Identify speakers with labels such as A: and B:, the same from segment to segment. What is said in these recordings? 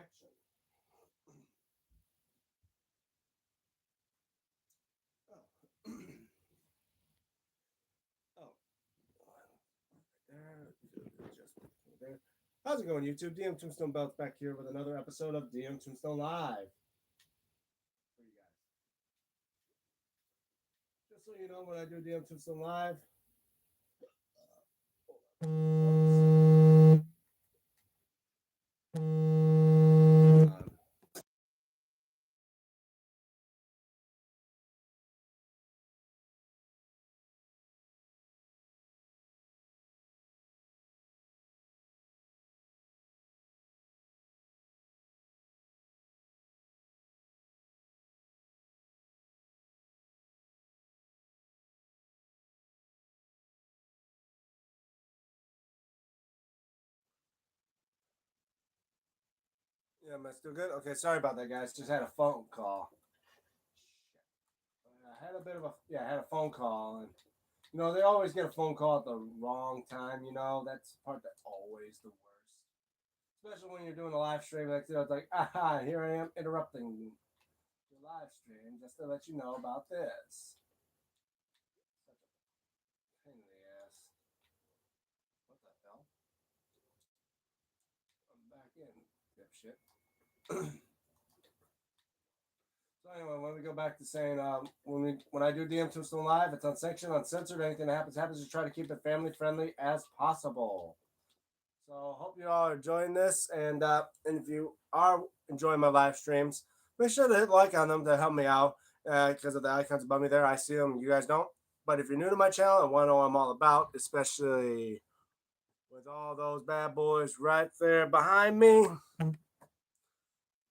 A: action. Oh. Oh, there. How's it going, YouTube? DM Tombstone Belts back here with another episode of DM Tombstone Live for you guys. Just so you know, when I do DM Tombstone Live, yeah, am I still good? Okay, sorry about that, guys. Just had a phone call. I had a bit of a I had a phone call, and they always get a phone call at the wrong time. That's the part that's always the worst, especially when you're doing a live stream. It's like, aha, here I am interrupting your live stream just to let you know about this. Such a pain in the ass. What the hell? I'm back in, dipshit. So anyway, when we go back to saying, when I do DM Tombstone Live, it's unsanctioned, uncensored. Anything that happens. Just try to keep it family friendly as possible. So hope you all are enjoying this, and if you are enjoying my live streams, make sure to hit like on them to help me out because of the icons above me there. I see them, you guys don't. But if you're new to my channel and want to know what I'm all about, especially with all those bad boys right there behind me,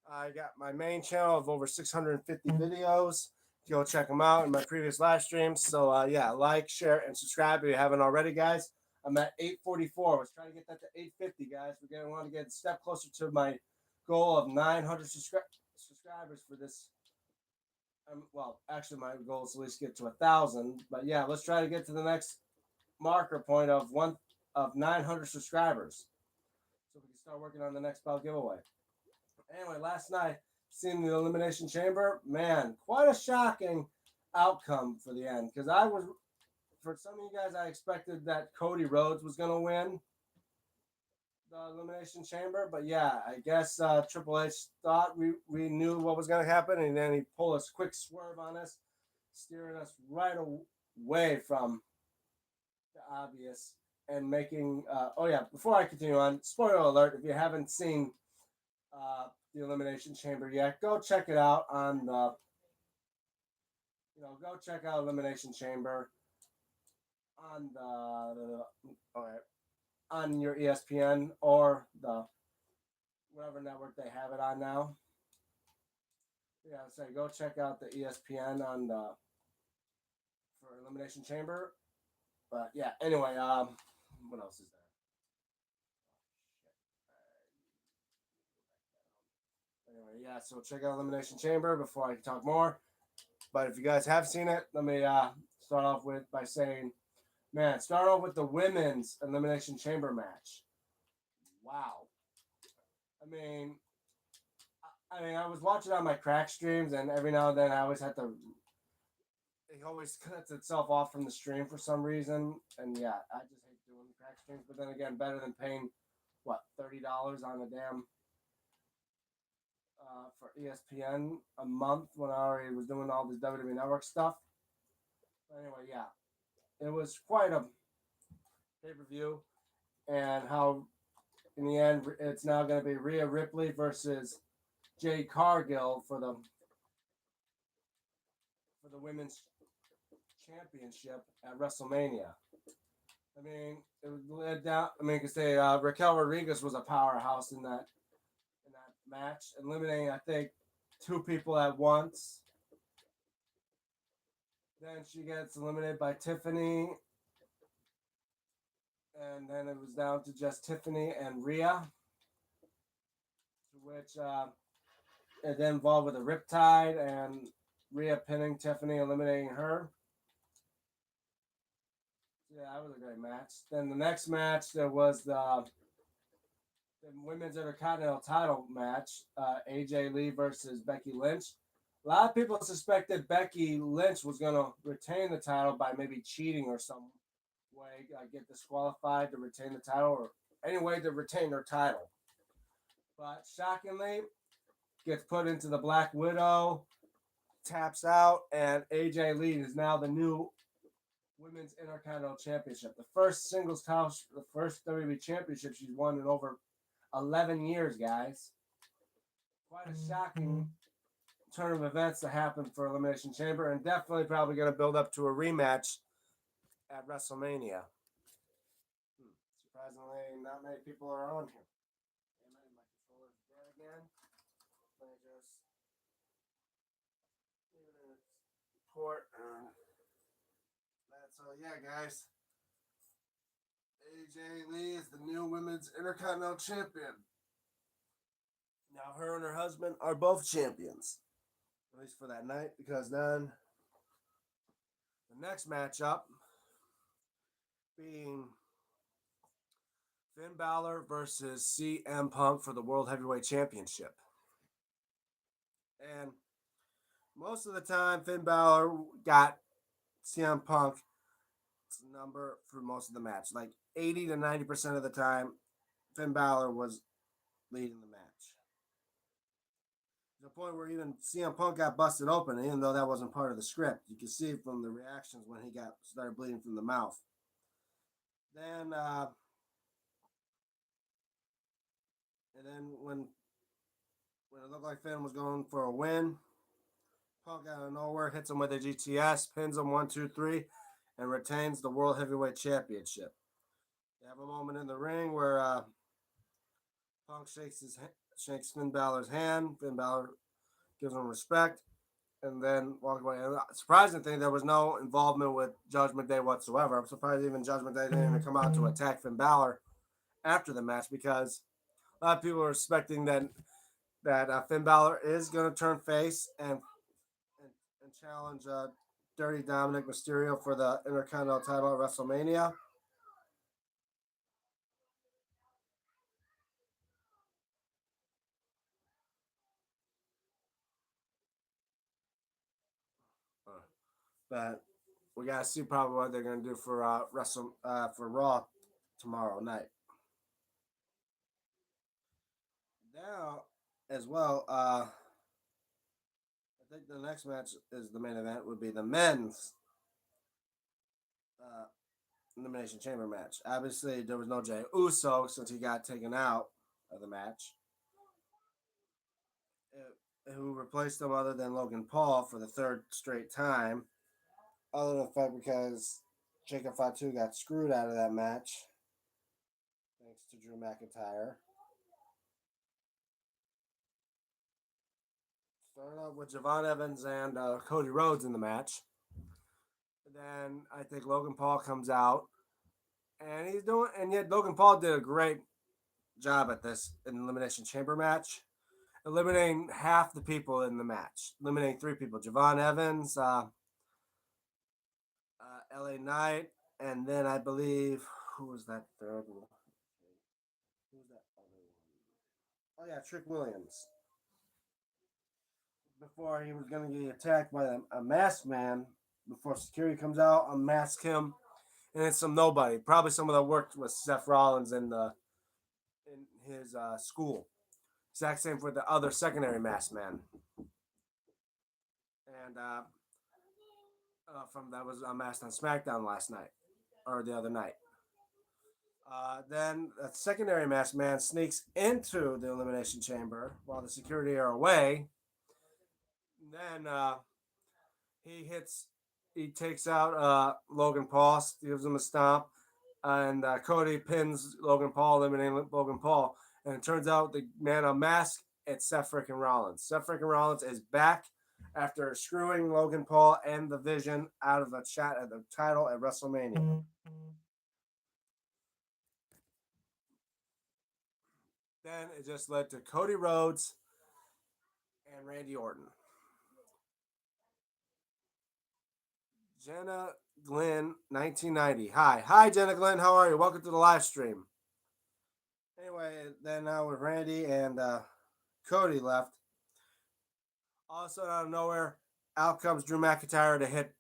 A: I got my main channel of over 650 videos. Go check them out in my previous live streams. So yeah, like, share, and subscribe if you haven't already, guys. I'm at 844. Let's try to get that to 850, guys. We're going to want to get a step closer to my goal of 900 subscribers for this. Well, actually, my goal is at least get to 1,000. But yeah, let's try to get to the next marker point of 900 subscribers, so we can start working on the next belt giveaway. Anyway, last night, seeing the Elimination Chamber, man, quite a shocking outcome for the end. Because for some of you guys, I expected that Cody Rhodes was going to win the Elimination Chamber. But yeah, I guess Triple H thought we knew what was going to happen. And then he pulled a quick swerve on us, steering us right away from the obvious and making. Oh, yeah, before I continue on, spoiler alert, if you haven't seen the Elimination Chamber yet, go check it out on go check out Elimination Chamber on on your ESPN or the whatever network they have it on now. Yeah, so go check out the ESPN on the for Elimination Chamber. But yeah, anyway, what else is there? Anyway, yeah, so check out Elimination Chamber before I can talk more. But if you guys have seen it, let me start off by saying, man, start off with the women's Elimination Chamber match. Wow. I mean, I was watching on my crack streams, and every now and then I always had to. It always cuts itself off from the stream for some reason, and yeah, I just hate doing crack streams. But then again, better than paying what $30 on a damn for ESPN a month when I already was doing all this WWE Network stuff. But anyway, yeah, it was quite a pay-per-view, and how in the end it's now going to be Rhea Ripley versus Jade Cargill for the women's championship at WrestleMania. I mean, it led down. I mean, you could say Raquel Rodriguez was a powerhouse in that match, eliminating I think 2 people at once. Then she gets eliminated by Tiffany, and then it was down to just Tiffany and Rhea, which it then involved with a Riptide and Rhea pinning Tiffany, eliminating her. Yeah, that was a great match. Then the next match, there was the the women's intercontinental title match, AJ Lee versus Becky Lynch. A lot of people suspected Becky Lynch was going to retain the title by maybe cheating or some way, get disqualified to retain the title, or any way to retain her title. But shockingly, gets put into the Black Widow, taps out, and AJ Lee is now the new Women's Intercontinental Championship. The first singles title, the first WWE Championship she's won in over 11 years, guys. Quite a shocking turn of events to happen for Elimination Chamber, and definitely probably going to build up to a rematch at WrestleMania. Surprisingly, not many people are on here. My controller's dead again. Let me just port. So yeah, guys. AJ Lee is the new Women's Intercontinental Champion. Now her and her husband are both champions. At least for that night, because then the next matchup being Finn Balor versus CM Punk for the World Heavyweight Championship. And most of the time, Finn Balor got CM Punk's number for most of the match. Like 80 to 90% of the time, Finn Balor was leading the match. To the point where even CM Punk got busted open, even though that wasn't part of the script. You can see from the reactions when he started bleeding from the mouth. Then, and then when it looked like Finn was going for a win, Punk out of nowhere hits him with a GTS, pins him 1, 2, 3, and retains the World Heavyweight Championship. You have a moment in the ring where Punk shakes Finn Balor's hand. Finn Balor gives him respect, and then walks away. And the surprising thing, there was no involvement with Judgment Day whatsoever. I'm surprised even Judgment Day didn't even come out to attack Finn Balor after the match, because a lot of people are expecting that Finn Balor is going to turn face and challenge Dirty Dominic Mysterio for the Intercontinental title at WrestleMania. But we gotta see probably what they're gonna do for for Raw tomorrow night. Now, as well, I think the next match is the main event. Would be the men's Elimination Chamber match. Obviously, there was no Jey Uso since he got taken out of the match. Who replaced him other than Logan Paul for the third straight time? Other than the fact because Jacob Fatu got screwed out of that match, thanks to Drew McIntyre. Started off with Javon Evans and Cody Rhodes in the match. And then I think Logan Paul comes out, and yet Logan Paul did a great job at this in Elimination Chamber match, eliminating half the people in the match, eliminating 3 people: Javon Evans, LA Knight, and then I believe, who was that third one? Who was that other one? Oh yeah, Trick Williams. Before he was going to get attacked by a masked man, before security comes out, unmask him, and it's some nobody, probably someone that worked with Seth Rollins in his school. Exact same for the other secondary masked man, and from that was unmasked on SmackDown last night or the other night. Then a secondary masked man sneaks into the Elimination Chamber while the security are away. Then he takes out Logan Paul, gives him a stomp, and Cody pins Logan Paul, eliminating Logan Paul. And it turns out the man unmasked, it's Seth freaking Rollins. Seth freaking Rollins is back after screwing Logan Paul and the Vision out of a shot at the title at WrestleMania. Then it just led to Cody Rhodes and Randy Orton. Jenna Glenn, 1990. Hi, Jenna Glenn. How are you? Welcome to the live stream. Anyway, anyway, then now with Randy and Cody left, all of a sudden out of nowhere, out comes Drew McIntyre to hit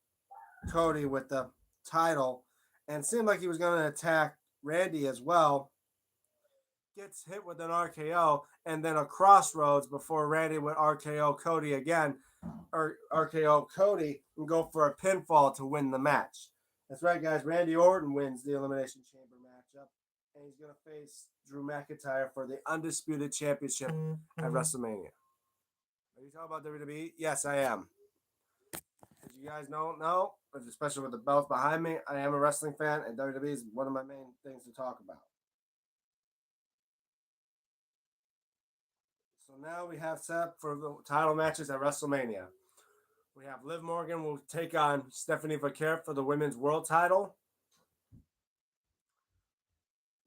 A: Cody with the title, and it seemed like he was going to attack Randy as well. Gets hit with an RKO, and then a crossroads before Randy would RKO Cody again, or RKO Cody and go for a pinfall to win the match. That's right, guys. Randy Orton wins the Elimination Chamber matchup, and he's going to face Drew McIntyre for the Undisputed Championship at WrestleMania. Are you talking about WWE? Yes, I am. As you guys don't know, especially with the belt behind me, I am a wrestling fan, and WWE is one of my main things to talk about. So now we have set up for the title matches at WrestleMania. We have Liv Morgan will take on Stephanie Vaquer for the Women's World Title.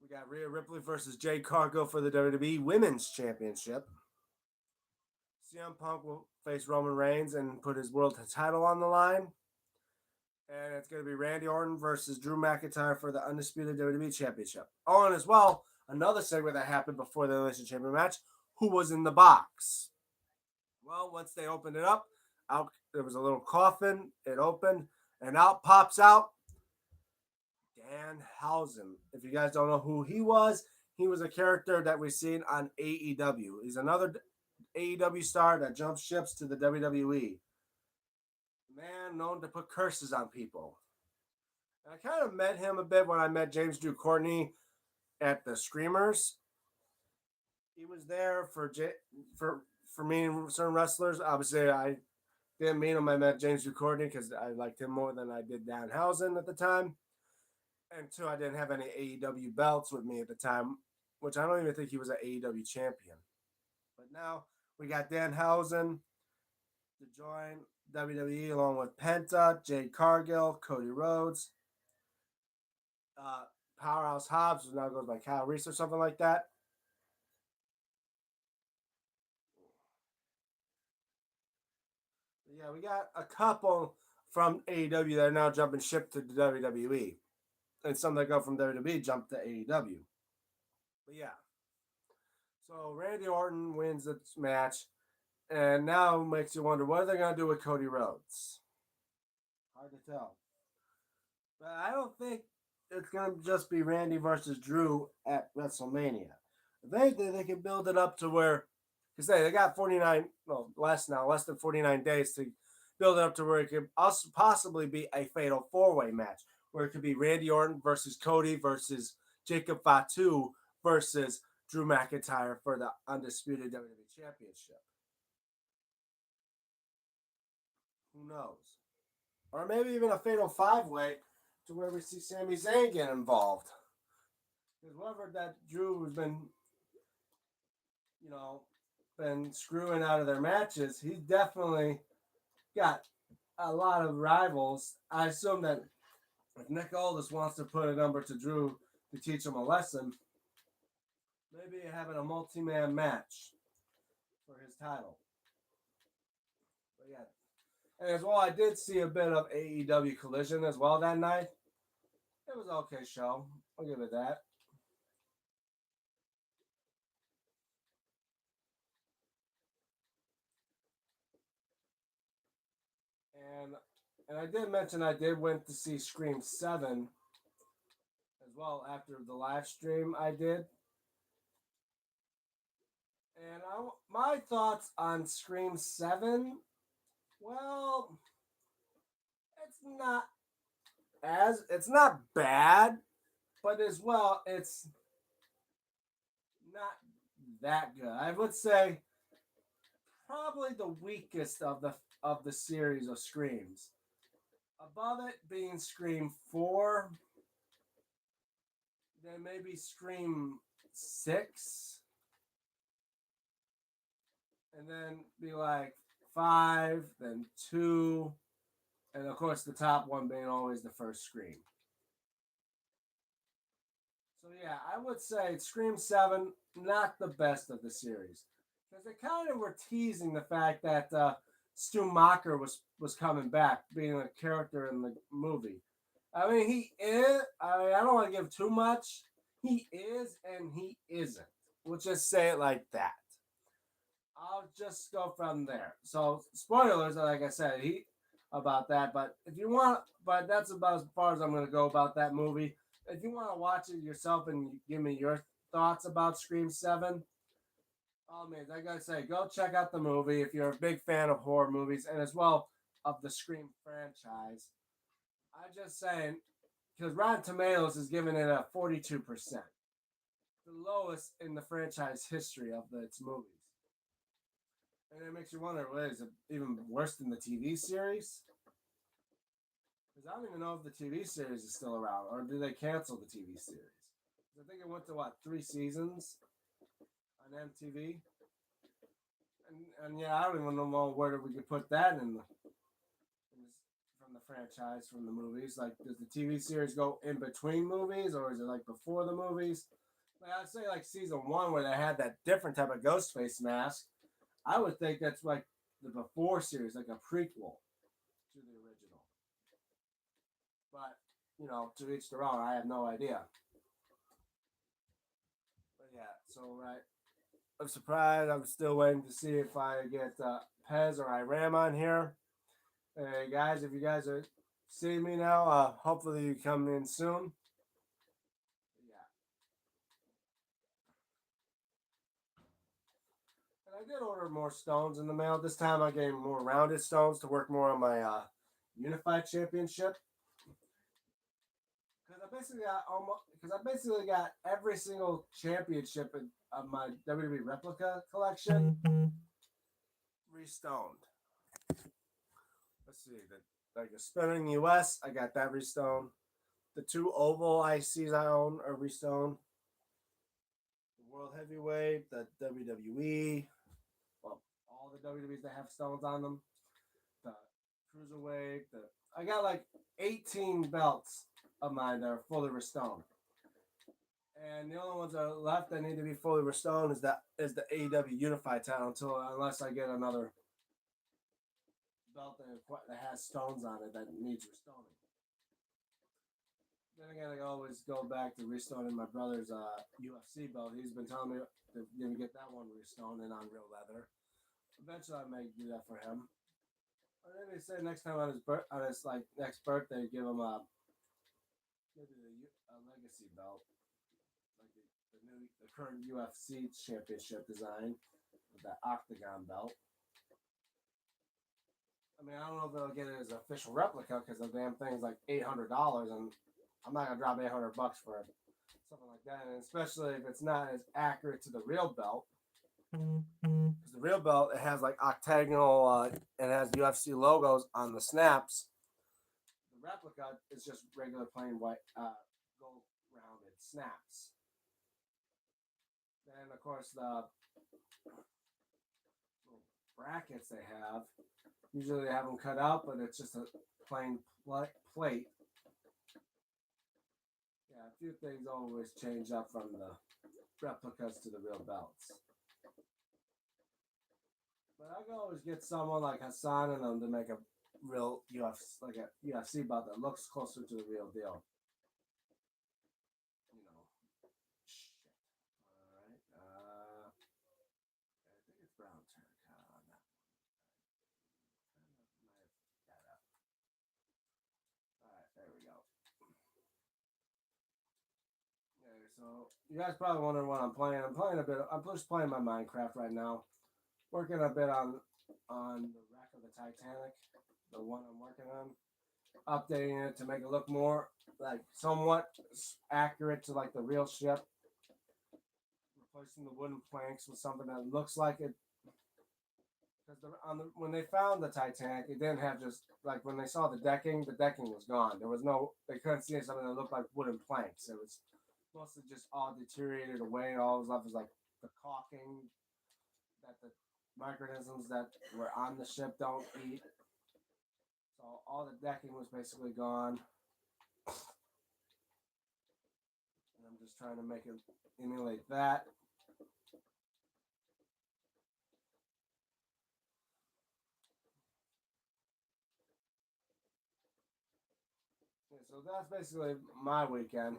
A: We got Rhea Ripley versus Jade Cargill for the WWE Women's Championship. CM Punk will face Roman Reigns and put his world title on the line. And it's going to be Randy Orton versus Drew McIntyre for the Undisputed WWE Championship. Oh, and as well, another segment that happened before the Elimination Chamber match, who was in the box? Well, once they opened it up, out there was a little coffin. It opened, and out pops out Danhausen. If you guys don't know who he was a character that we've seen on AEW. He's another AEW star that jumps ships to the WWE. Man known to put curses on people. And I kind of met him a bit when I met James Drew Courtney at the Screamers. He was there for meeting certain wrestlers. Obviously, I didn't meet him. I met James Drew Courtney because I liked him more than I did Danhausen at the time. And two, I didn't have any AEW belts with me at the time, which I don't even think he was an AEW champion. But now we got Danhausen to join WWE along with Penta, Jade Cargill, Cody Rhodes, Powerhouse Hobbs, who now goes by Kyle Reese or something like that. Yeah, we got a couple from AEW that are now jumping ship to the WWE. And some that go from WWE jump to AEW. But yeah. So Randy Orton wins the match. And now makes you wonder, what are they going to do with Cody Rhodes? Hard to tell. But I don't think it's going to just be Randy versus Drew at WrestleMania. I think that they can build it up to where, because they got 49, well, less than 49 days to build it up to where it could also possibly be a fatal four-way match, where it could be Randy Orton versus Cody versus Jacob Fatu versus Drew McIntyre for the Undisputed WWE Championship. Who knows? Or maybe even a fatal five-way to where we see Sami Zayn get involved. Because whoever that Drew has been, been screwing out of their matches, he's definitely got a lot of rivals. I assume that if Nick Aldis wants to put a number to Drew to teach him a lesson, maybe having a multi-man match for his title. But yeah. And as well, I did see a bit of AEW Collision as well that night. It was an okay show. I'll give it that. And I did mention I did went to see Scream 7 as well after the live stream I did. And my thoughts on Scream 7, well, it's not bad, but as well, it's not that good. I would say probably the weakest of the series of Screams. Above it being Scream 4, then maybe Scream 6, and then be like 5, then 2, and of course the top one being always the first Scream. So yeah, I would say Scream 7, not the best of the series. Because they kind of were teasing the fact that Stu Macher was coming back, being a character in the movie. I mean, he is. I don't want to give too much. He is and he isn't. We'll just say it like that. I'll just go from there. So spoilers, like I said, he about that. But if you want, but that's about as far as I'm going to go about that movie. If you want to watch it yourself and give me your thoughts about Scream Seven, all means, I gotta say, go check out the movie if you're a big fan of horror movies and as well of the Scream franchise. I'm just saying because Rotten Tomatoes is giving it a 42%, the lowest in the franchise history of its movies. And it makes you wonder, what is it even worse than the TV series? Because I don't even know if the TV series is still around, or did they cancel the TV series? I think it went to what, 3 seasons on MTV. And yeah, I don't even know where we could put that from the franchise, from the movies. Like, does the TV series go in between movies, or is it like before the movies? Like, I'd say like season one where they had that different type of ghost face mask. I would think that's like the before series, like a prequel to the original. But to each their own. I have no idea. But yeah, so right. I'm surprised. I'm still waiting to see if I get Pez or Iram on here. Hey guys, if you guys are seeing me now, hopefully you come in soon. Yeah, and I did order more stones in the mail. This time I gave more rounded stones to work more on my Unified Championship. Because I basically got every single championship of my WWE replica collection restoned. Let's see, like the spinning US, I got that restoned. The two oval ICs I own are restoned. The World Heavyweight, the WWE, well, all the WWEs that have stones on them. The Cruiserweight, I got like 18 belts of mine that are fully restoned. And the only ones that are left that need to be fully restored is the AEW Unified title unless I get another belt that has stones on it that needs restoring. Then again, I always go back to restoring my brother's UFC belt. He's been telling me to get that one restored and on real leather. Eventually, I may do that for him. And then they say next time on his like next birthday, give him a legacy belt, like the current UFC championship design with that octagon belt. I mean, I don't know if they'll get it as an official replica because the damn thing's like $800, and I'm not gonna drop $800 for something like that, and especially if it's not as accurate to the real belt. Because the real belt, it has like octagonal, it has UFC logos on the snaps. The replica is just regular plain white, gold rounded snaps. Then of course the little brackets they have. Usually they have them cut out, but it's just a plain plate. Yeah, a few things always change up from the replicas to the real belts. But I can always get someone like Hassan and them to make a real UFC belt that looks closer to the real deal. You know, shit. All right. I think it's brown terracotta on that one. Might have that up. All right, there we go. Okay, so you guys probably wondering what I'm playing. I'm playing a bit. I'm just playing my Minecraft right now. Working a bit on the wreck of the Titanic, the one I'm working on, updating it to make it look more like somewhat accurate to like the real ship. Replacing the wooden planks with something that looks like it. Because when they found the Titanic, it didn't have just like when they saw the decking was gone. There was no, they couldn't see something that looked like wooden planks. It was mostly just all deteriorated away. All was left was like the caulking that the microorganisms that were on the ship don't eat. So all the decking was basically gone. And I'm just trying to make it emulate that. Okay, so that's basically my weekend.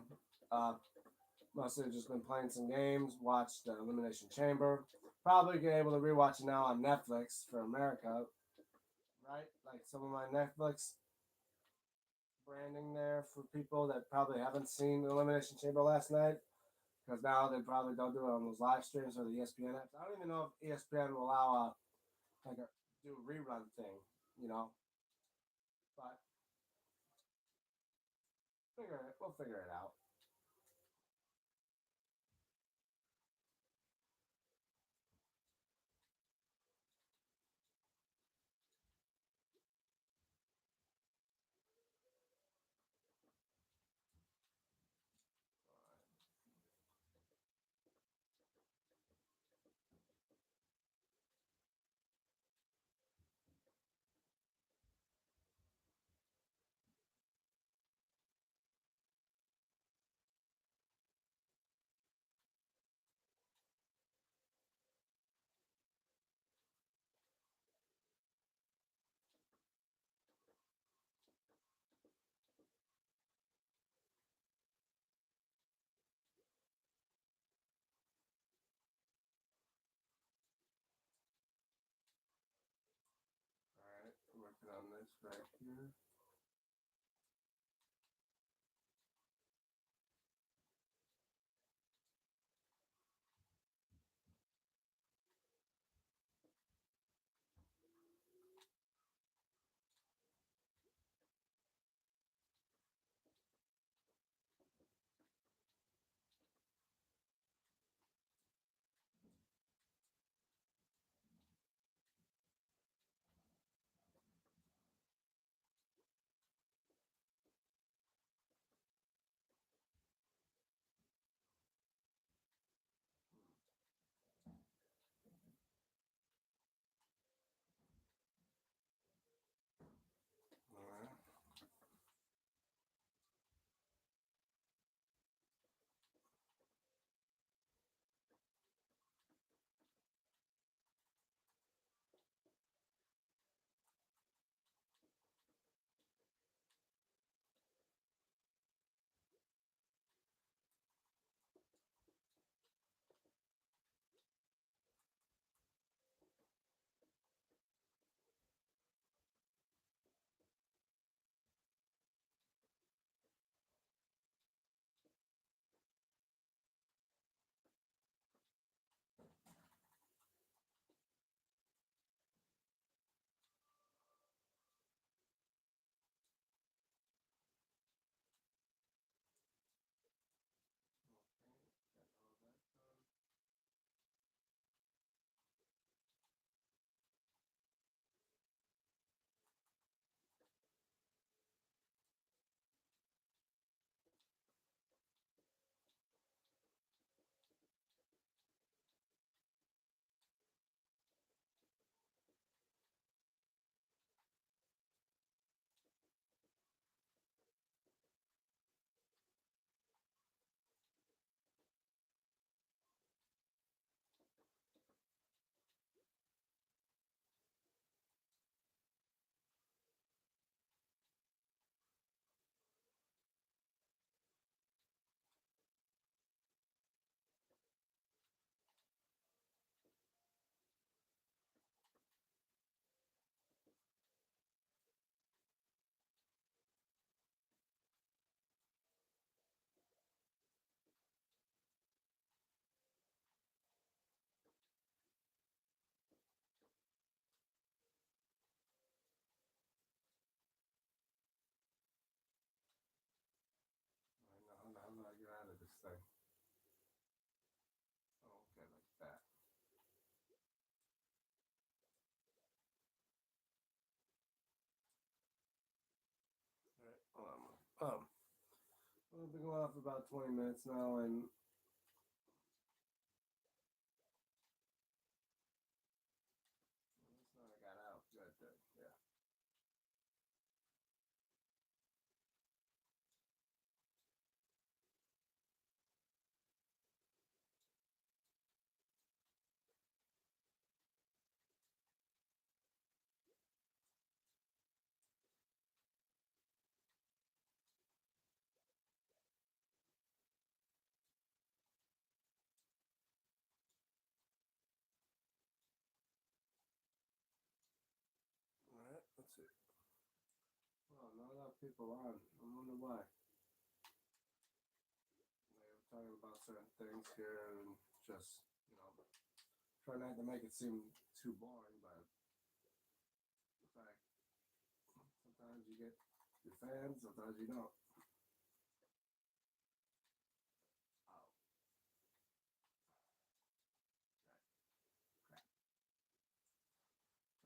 A: Mostly just been playing some games, watched the Elimination Chamber. Probably get able to rewatch it now on Netflix for America, right? Like some of my Netflix branding there for people that probably haven't seen the Elimination Chamber last night because now they probably don't do it on those live streams or the ESPN apps. I don't even know if ESPN will allow like a do a rerun thing, you know. But we'll figure it out. All right, working on this right here. All right. How do I get out of this thing? Oh, okay, like that. All right, hold on. We've been going off for about 20 minutes now, and that's not I got out. Good, good. Yeah. Well, not enough people on. I wonder why. We're talking about certain things here and just, try not to make it seem too boring, but in fact, sometimes you get your fans, sometimes you don't. Oh, crap.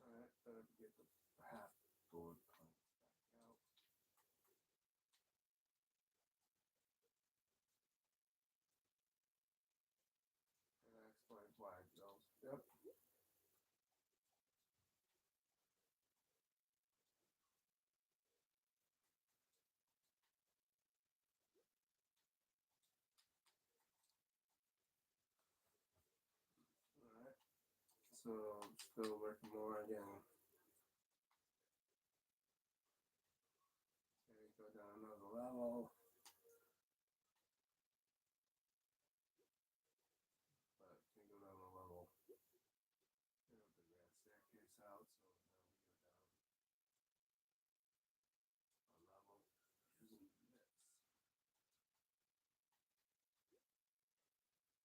A: Alright, better get the half board punch back out. And that explains why it goes. Yep. Alright. So still working more again. Okay, go down another level. But can go down a level. Get up the grand staircase out, so now we go down a level using this.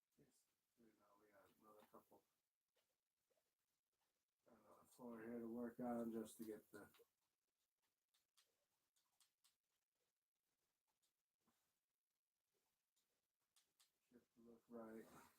A: Yes. So now we got another couple, another floor here to work on just to get the ship to look right. Ah,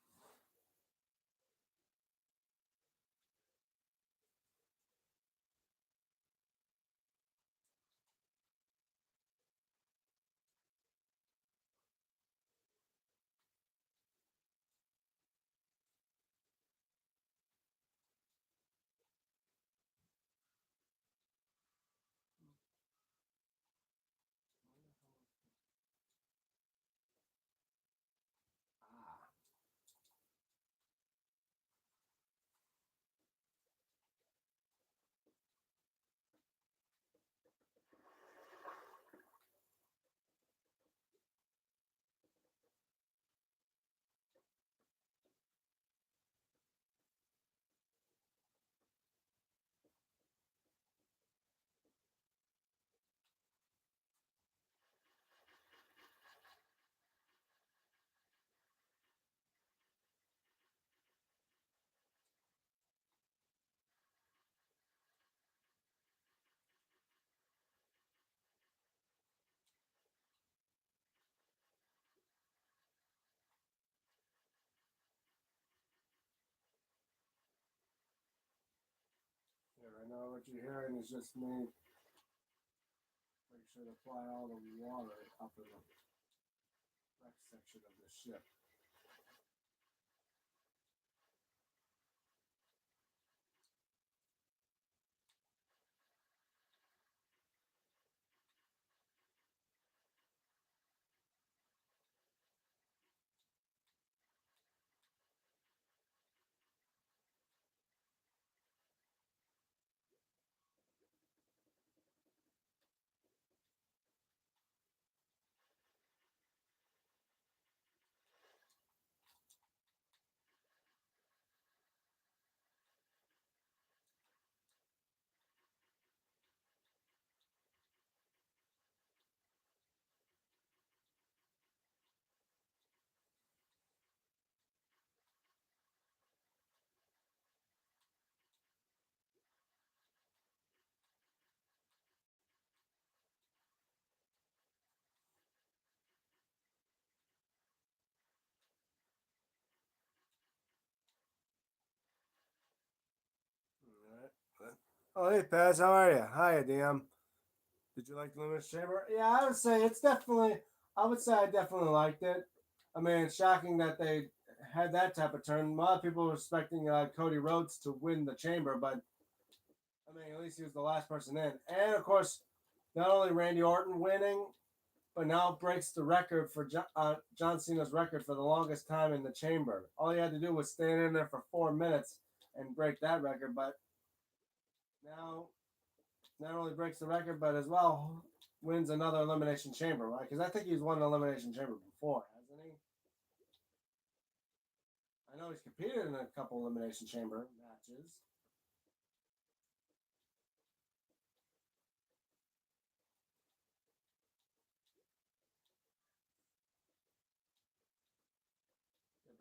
A: yeah, right now what you're hearing is just me make sure to apply all the water up in the wreck section of the ship. Alright. Oh, hey, Paz, how are you? Hi, DM. Did you like the Luminous Chamber? Yeah, I would say it's definitely. I would say I definitely liked it. I mean, it's shocking that they had that type of turn. A lot of people were expecting Cody Rhodes to win the Chamber, but I mean, at least he was the last person in. And of course, not only Randy Orton winning, but now breaks the record for John Cena's record for the longest time in the Chamber. All he had to do was stand in there for 4 minutes and break that record. But now not only breaks the record, but as well wins another Elimination Chamber, right? Because I think he's won an Elimination Chamber before, hasn't he? I know he's competed in a couple Elimination Chamber matches.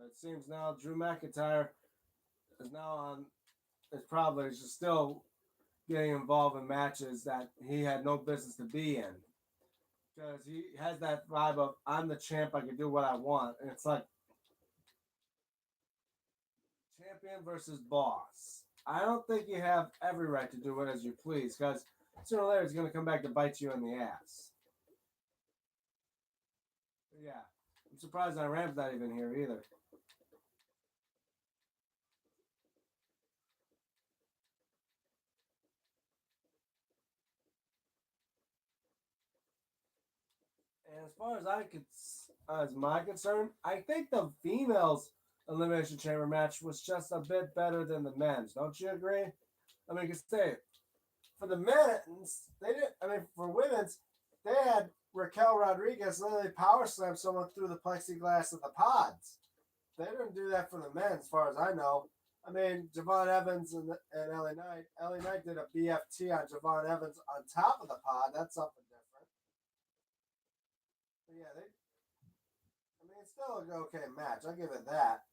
A: it seems now Drew McIntyre is now on. Is probably just still getting involved in matches that he had no business to be in because he has that vibe of I'm the champ, I can do what I want, and it's like champion versus boss. I don't think you have every right to do it as you please because sooner or later it's going to come back to bite you in the ass. Yeah, I'm surprised Iran's not even here either. And as far as as my concern, I think the females elimination chamber match was just a bit better than the men's. Don't you agree? I mean, you can say for the men's, they didn't. I mean, for women's, they had Raquel Rodriguez literally power slam someone through the plexiglass of the pods. They didn't do that for the men, as far as I know. I mean, Javon Evans and Ellie Knight. Ellie Knight did a BFT on Javon Evans on top of the pod. That's something different. But yeah, they. I mean, it's still an okay match. I'll give it that.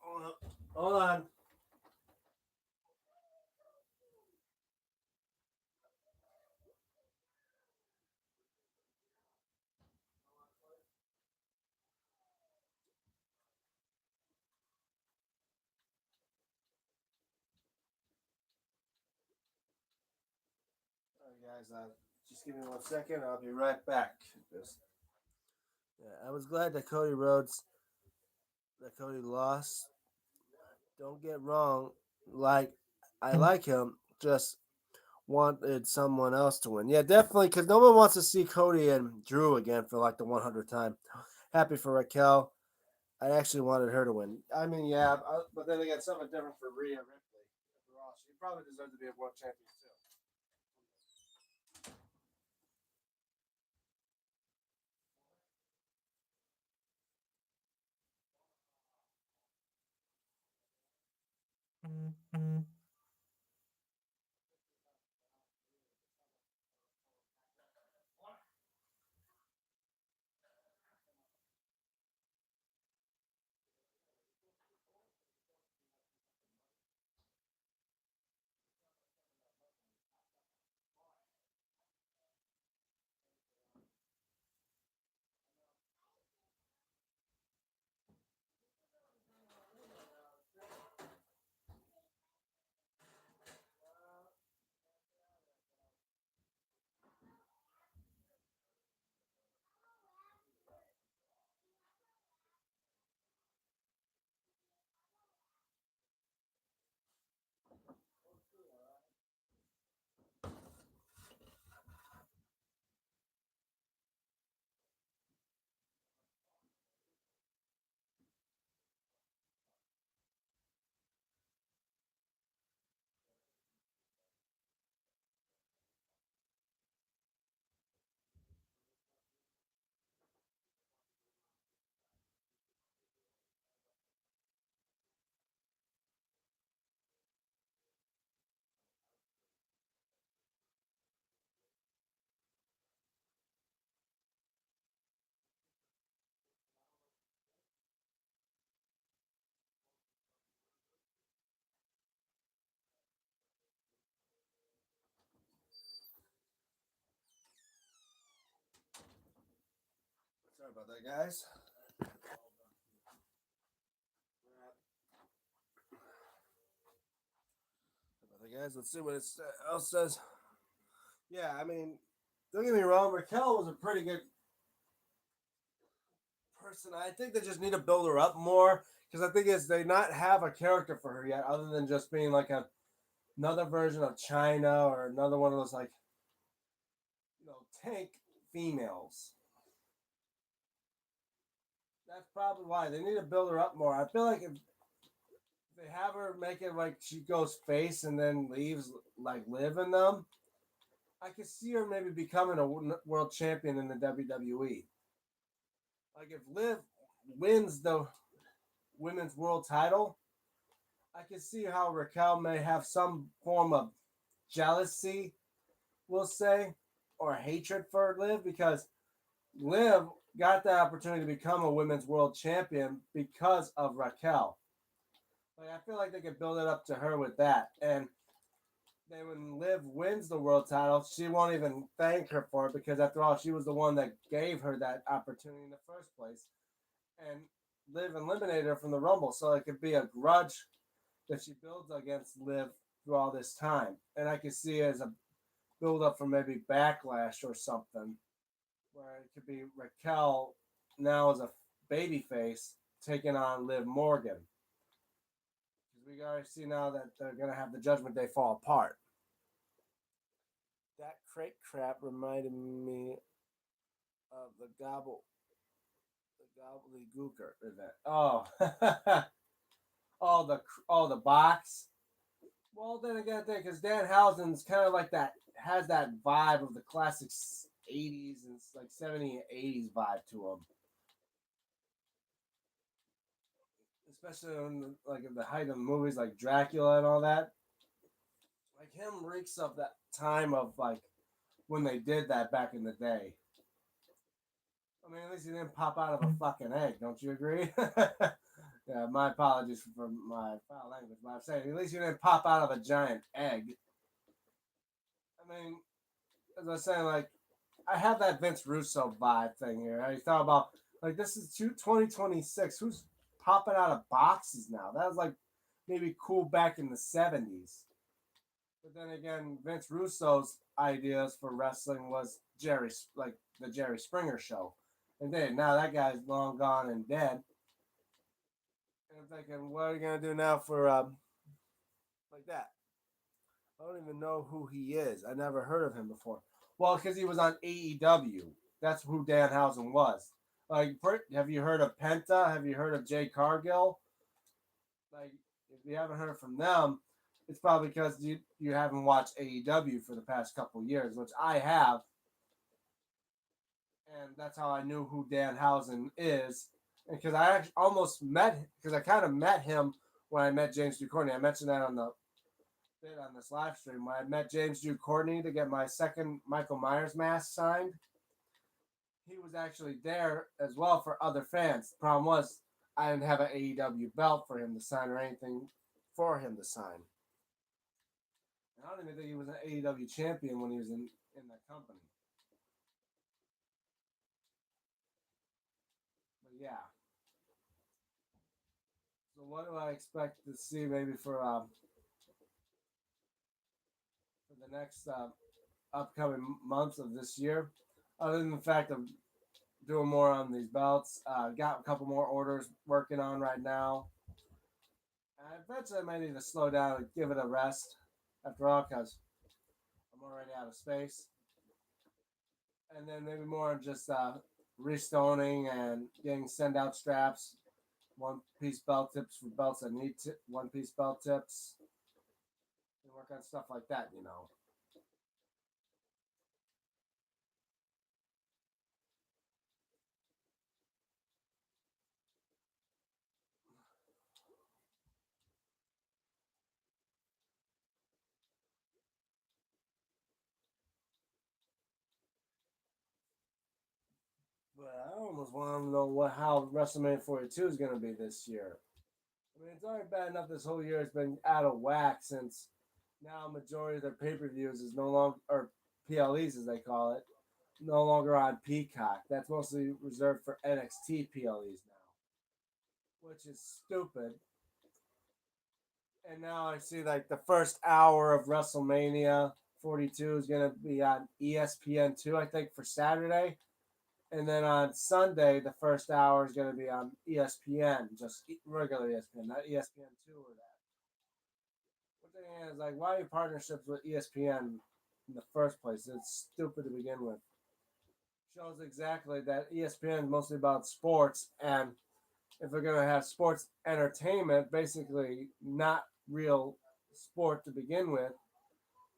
A: Hold on. Hold on. All right, guys. Just give me 1 second. I'll be right back. Just, yeah, I was glad that Cody lost. Don't get wrong. Like, I like him. Just wanted someone else to win. Yeah, definitely, because no one wants to see Cody and Drew again for like the 100th time. Happy for Raquel. I actually wanted her to win. I mean, yeah, but then again, something different for Rhea Ripley. Overall, she probably deserves to be a world champion too. Sorry about that, guys. Sorry about that, guys. Let's see what it else says. Yeah, I mean, don't get me wrong. Raquel was a pretty good person. I think they just need to build her up more because I think is they not have a character for her yet, other than just being like another version of China or another one of those like tank females. That's probably why they need to build her up more. I feel like if they have her make it like she goes face and then leaves like Liv in them, I could see her maybe becoming a world champion in the WWE. Like if Liv wins the women's world title, I can see how Raquel may have some form of jealousy, we'll say, or hatred for Liv because Liv got the opportunity to become a women's world champion because of Raquel. Like I feel like they could build it up to her with that, and then when Liv wins the world title, she won't even thank her for it because after all, she was the one that gave her that opportunity in the first place, and Liv eliminated her from the Rumble, so it could be a grudge that she builds against Liv through all this time, and I could see it as a build up for maybe Backlash or something, where it could be Raquel now as a baby face taking on Liv Morgan. Because we already see now that they're gonna have the Judgment Day fall apart. That crate crap reminded me of the gobbledygooker event. Oh, the box. Well, then again, I think because Danhausen's kind of like that, has that vibe of the classic '80s and like '70s and '80s vibe to him, especially in like in the height of movies like Dracula and all that. Like him reeks of that time of like when they did that back in the day. I mean, at least he didn't pop out of a fucking egg. Don't you agree? Yeah, my apologies for my foul language, but I'm saying at least you didn't pop out of a giant egg. I mean, as I was saying, like I have that Vince Russo vibe thing here. I thought about like this is 2026. Who's popping out of boxes now? That was like maybe cool back in the '70s. But then again, Vince Russo's ideas for wrestling was like the Jerry Springer show. And then now that guy's long gone and dead. And I'm thinking, what are you gonna do now for like that? I don't even know who he is. I never heard of him before. Well, because he was on AEW. That's who Danhausen was. Like, have you heard of Penta? Have you heard of Jay Cargill? Like, if you haven't heard from them, it's probably because you haven't watched AEW for the past couple years, which I have, and that's how I knew who Danhausen is. And because I actually almost met, because I kind of met him when I met James Ducournau. I mentioned that on the bit on this live stream when I met James Ducournau to get my second Michael Myers mask signed. He was actually there as well for other fans. The problem was I didn't have an AEW belt for him to sign or anything for him to sign. And I don't even think he was an AEW champion when he was in that company. But yeah. So what do I expect to see maybe for the next upcoming months of this year? Other than the fact of doing more on these belts, got a couple more orders working on right now. Eventually, I might need to slow down and give it a rest. After all, because I'm already out of space. And then maybe more on just restoning and getting send out straps, one piece belt tips for belts that need one piece belt tips, and work on stuff like that. But I almost want to know how WrestleMania 42 is going to be this year. I mean, it's already bad enough this whole year has been out of whack since now majority of their pay-per-views is no longer, or PLEs as they call it, no longer on Peacock. That's mostly reserved for NXT PLEs now, which is stupid. And now I see like the first hour of WrestleMania 42 is going to be on ESPN2, I think, for Saturday. And then on Sunday, the first hour is going to be on ESPN, just regular ESPN, not ESPN2 or that. What thing is, like, why are you partnerships with ESPN in the first place? It's stupid to begin with. Shows exactly that ESPN is mostly about sports, and if they're going to have sports entertainment, basically not real sport to begin with,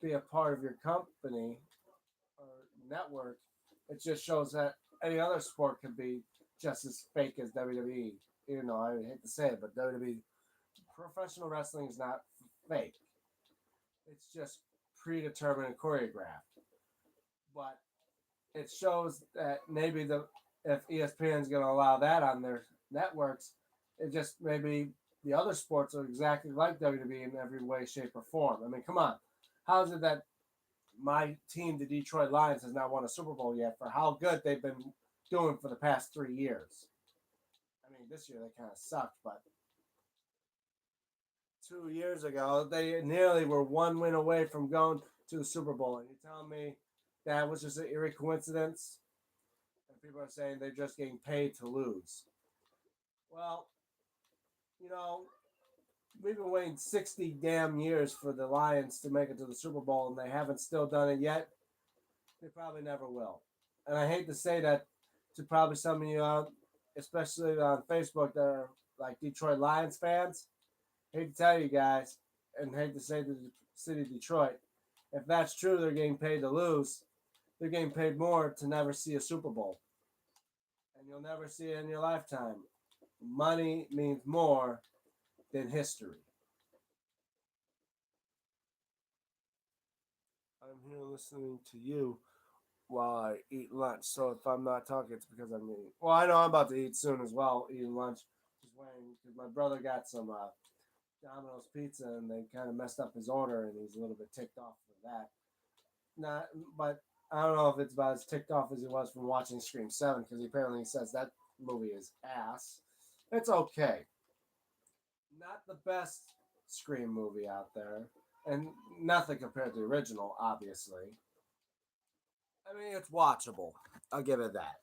A: be a part of your company or network, it just shows that any other sport could be just as fake as WWE. Even though I hate to say it, but WWE professional wrestling is not fake. It's just predetermined and choreographed. But it shows that maybe the if ESPN is going to allow that on their networks, it just maybe the other sports are exactly like WWE in every way, shape, or form. I mean, come on, how is it that my team, the Detroit Lions, has not won a Super Bowl yet for how good they've been doing for the past 3 years? I mean, this year they kind of sucked, but 2 years ago they nearly were one win away from going to the Super Bowl. And you telling me that was just an eerie coincidence? And people are saying they're just getting paid to lose. Well, you know, we've been waiting 60 damn years for the Lions to make it to the Super Bowl, and they haven't still done it yet. They probably never will. And I hate to say that to probably some of you out, especially on Facebook, that are like Detroit Lions fans. Hate to tell you guys, and hate to say to the city of Detroit, if that's true, they're getting paid to lose. They're getting paid more to never see a Super Bowl. And you'll never see it in your lifetime. Money means more than history. I'm here listening to you while I eat lunch. So if I'm not talking, it's because I'm eating. Well, I know I'm about to eat soon as well, eating lunch. Just waiting because my brother got some Domino's pizza and they kind of messed up his order and he's a little bit ticked off for that. Not, but I don't know if it's about as ticked off as he was from watching Scream 7 because he apparently says that movie is ass. It's okay. Not the best Scream movie out there, and nothing compared to the original, obviously. I mean, it's watchable. I'll give it that.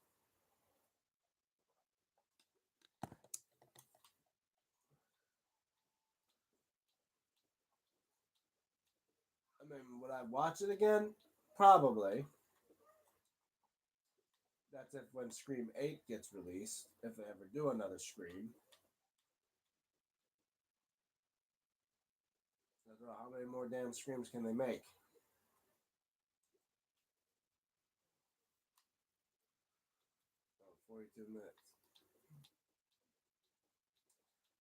A: I mean, would I watch it again? Probably. That's if when Scream 8 gets released, if they ever do another Scream. I don't know how many more damn Screams can they make? 42 minutes.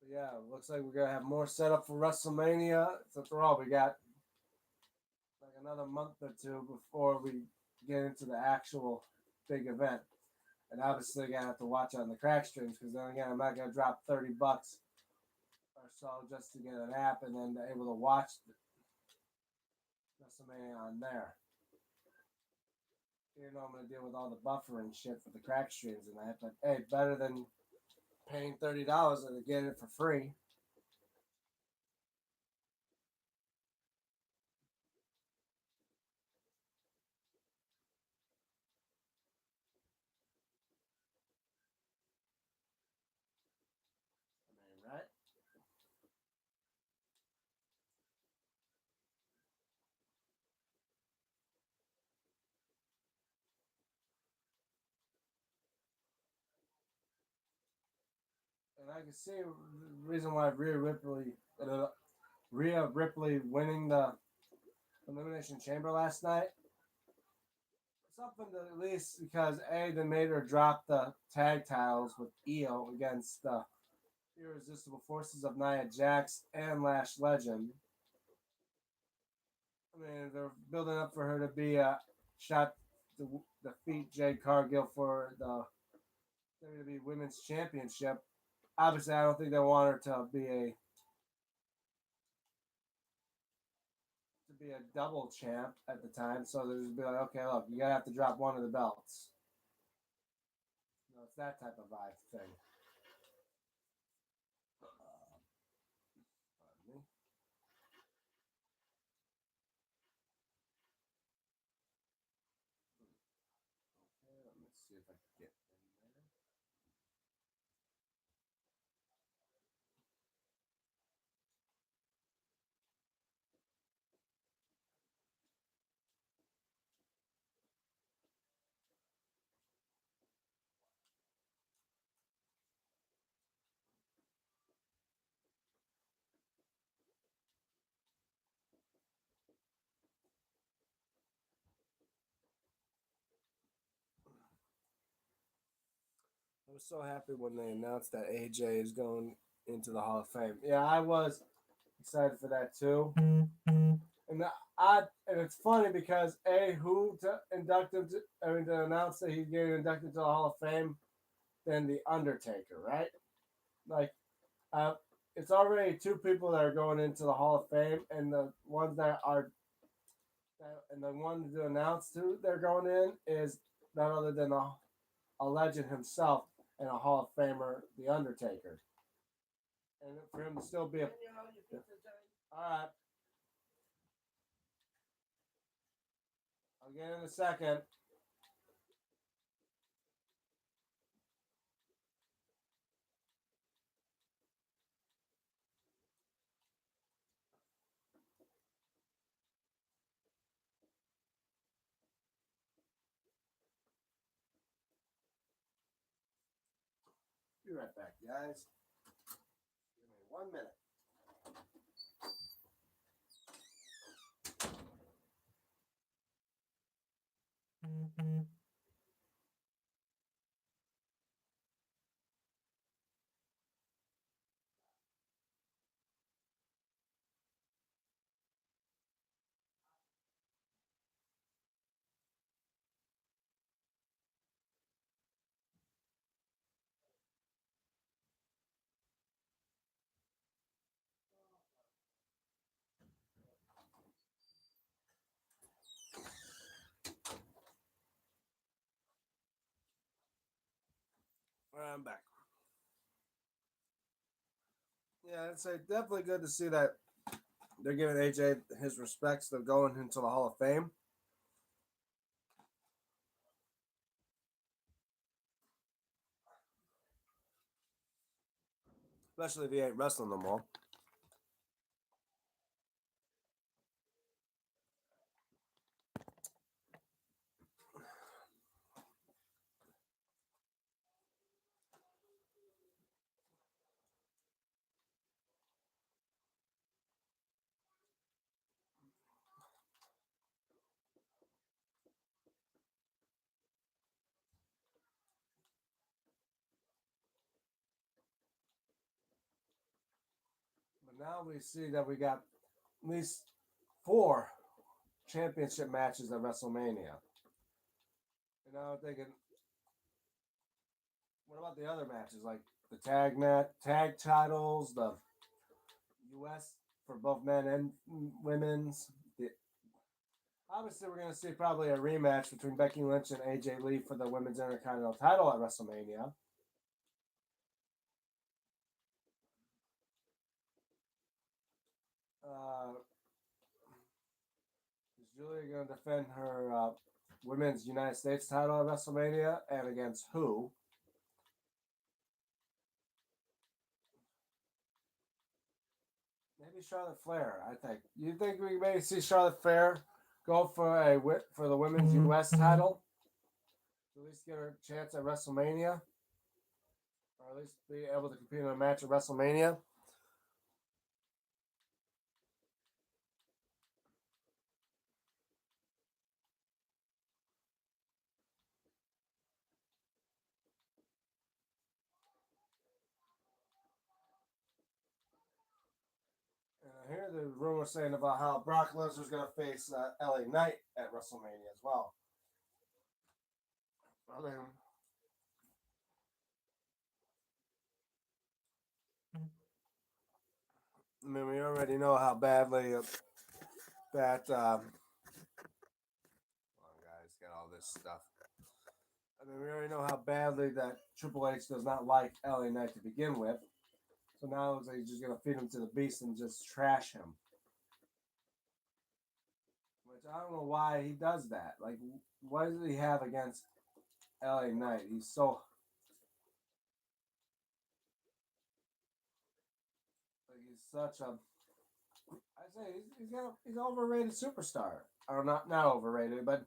A: But yeah, looks like we're gonna have more set up for WrestleMania. So after all, we got like another month or two before we get into the actual big event. And obviously, gonna have to watch on the crack streams because then again, I'm not gonna drop $30 or so just to get an app and then able to watch WrestleMania on there. You know, I'm gonna deal with all the buffer and shit for the crack streams and that. But hey, better than paying $30 and get it for free. I mean, right? And I can see the reason why Rhea Ripley winning the Elimination Chamber last night. Something to at least because they made her drop the tag titles with Io against the irresistible forces of Nia Jax and Lash Legend. I mean, they're building up for her to be a shot to defeat Jade Cargill for the WWE Women's Championship. Obviously, I don't think they want her to be a double champ at the time. So they'll just be like, okay, look, you gotta have to drop one of the belts. You know, it's that type of vibe thing. Pardon me. Okay, let me see if I can get in there. I was so happy when they announced that AJ is going into the Hall of Fame. Yeah, I was excited for that too. And and it's funny because who to induct him to, I mean, to announce that he's getting inducted to the Hall of Fame, then the Undertaker, right? Like, uh, it's already two people that are going into the Hall of Fame, and the ones that are and the one to announce who they're going in is none other than a legend himself and a Hall of Famer, the Undertaker. And for him to still be a all right, I'll get in a second. Be right back, guys. Give me 1 minute. I'm back. Yeah, it's definitely good to see that they're giving AJ his respects of going into the Hall of Fame. Especially if he ain't wrestling no more. But now we see that we got at least 4 championship matches at WrestleMania. And now I'm thinking, what about the other matches like the tag titles, the U.S. for both men and women's? Obviously, we're going to see probably a rematch between Becky Lynch and AJ Lee for the women's Intercontinental title at WrestleMania. Uh, is Julia going to defend her women's United States title at WrestleMania, and against who? Maybe Charlotte Flair. I think. You think we may see Charlotte Flair go for for the women's U.S. title? To at least get her chance at WrestleMania, or at least be able to compete in a match at WrestleMania. And I hear the rumor saying about how Brock Lesnar's going to face LA Knight at WrestleMania as well. I mean, we already know how badly that. Come on, guys, get all this stuff. I mean, we already know how badly that Triple H does not like LA Knight to begin with. So now he's just going to feed him to the beast and just trash him. Which I don't know why he does that. Like, what does he have against LA Knight. He's so he's such a I say he's an overrated superstar. Or not overrated, but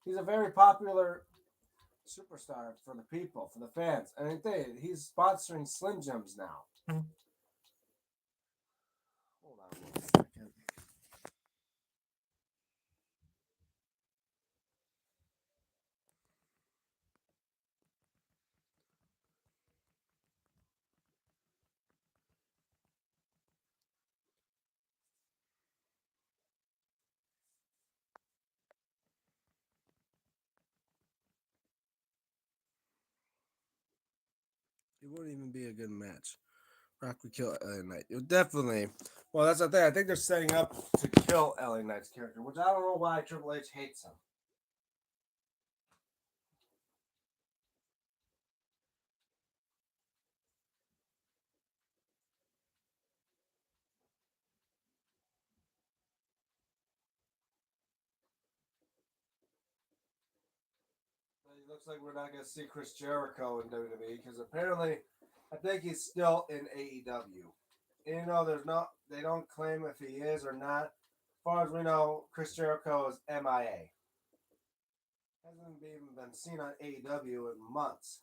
A: he's a very popular superstar for the people, for the fans. And I think he's sponsoring Slim Jims now. Hold on one second. It wouldn't even be a good match. Rock would kill LA Knight. It would definitely. Well, that's the thing. I think they're setting up to kill LA Knight's character, which I don't know why Triple H hates him. But it looks like we're not going to see Chris Jericho in WWE because apparently, I think he's still in AEW. You know, they don't claim if he is or not. As far as we know, Chris Jericho is MIA. Hasn't even been seen on AEW in months.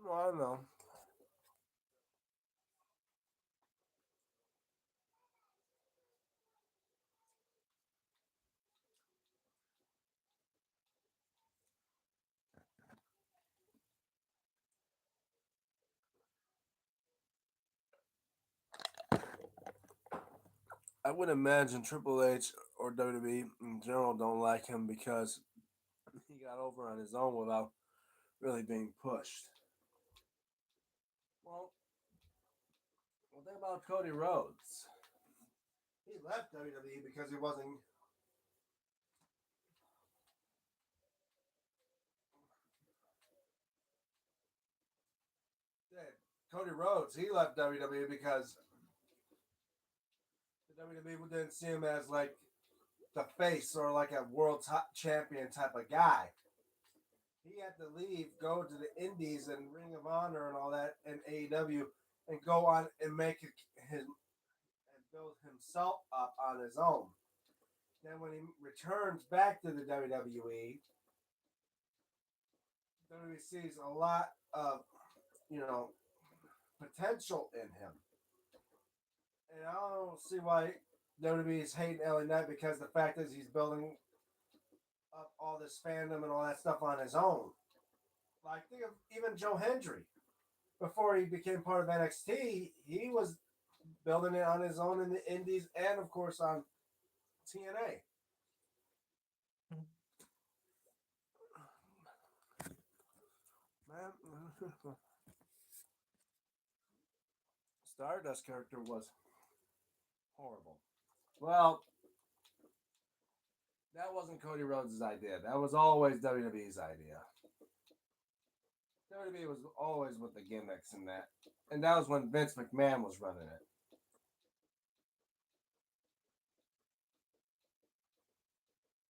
A: Well, I don't know. I would imagine Triple H or WWE in general don't like him because he got over on his own without really being pushed. Well, well, think about Cody Rhodes. He left WWE because he wasn't. Yeah, Cody Rhodes. He left WWE because the WWE didn't see him as like the face or like a world top champion type of guy. He had to leave, go to the Indies and Ring of Honor and all that, and AEW, and go on and make his and build himself up on his own. Then when he returns back to the WWE, WWE sees a lot of you know potential in him, and I don't see why WWE is hating LA Knight because the fact is he's building up all this fandom and all that stuff on his own. Like think of even Joe Hendry before he became part of NXT, he was building it on his own in the Indies and of course on TNA. Man, Stardust character was horrible. Well, that wasn't Cody Rhodes' idea. That was always WWE's idea. WWE was always with the gimmicks and that. And that was when Vince McMahon was running it.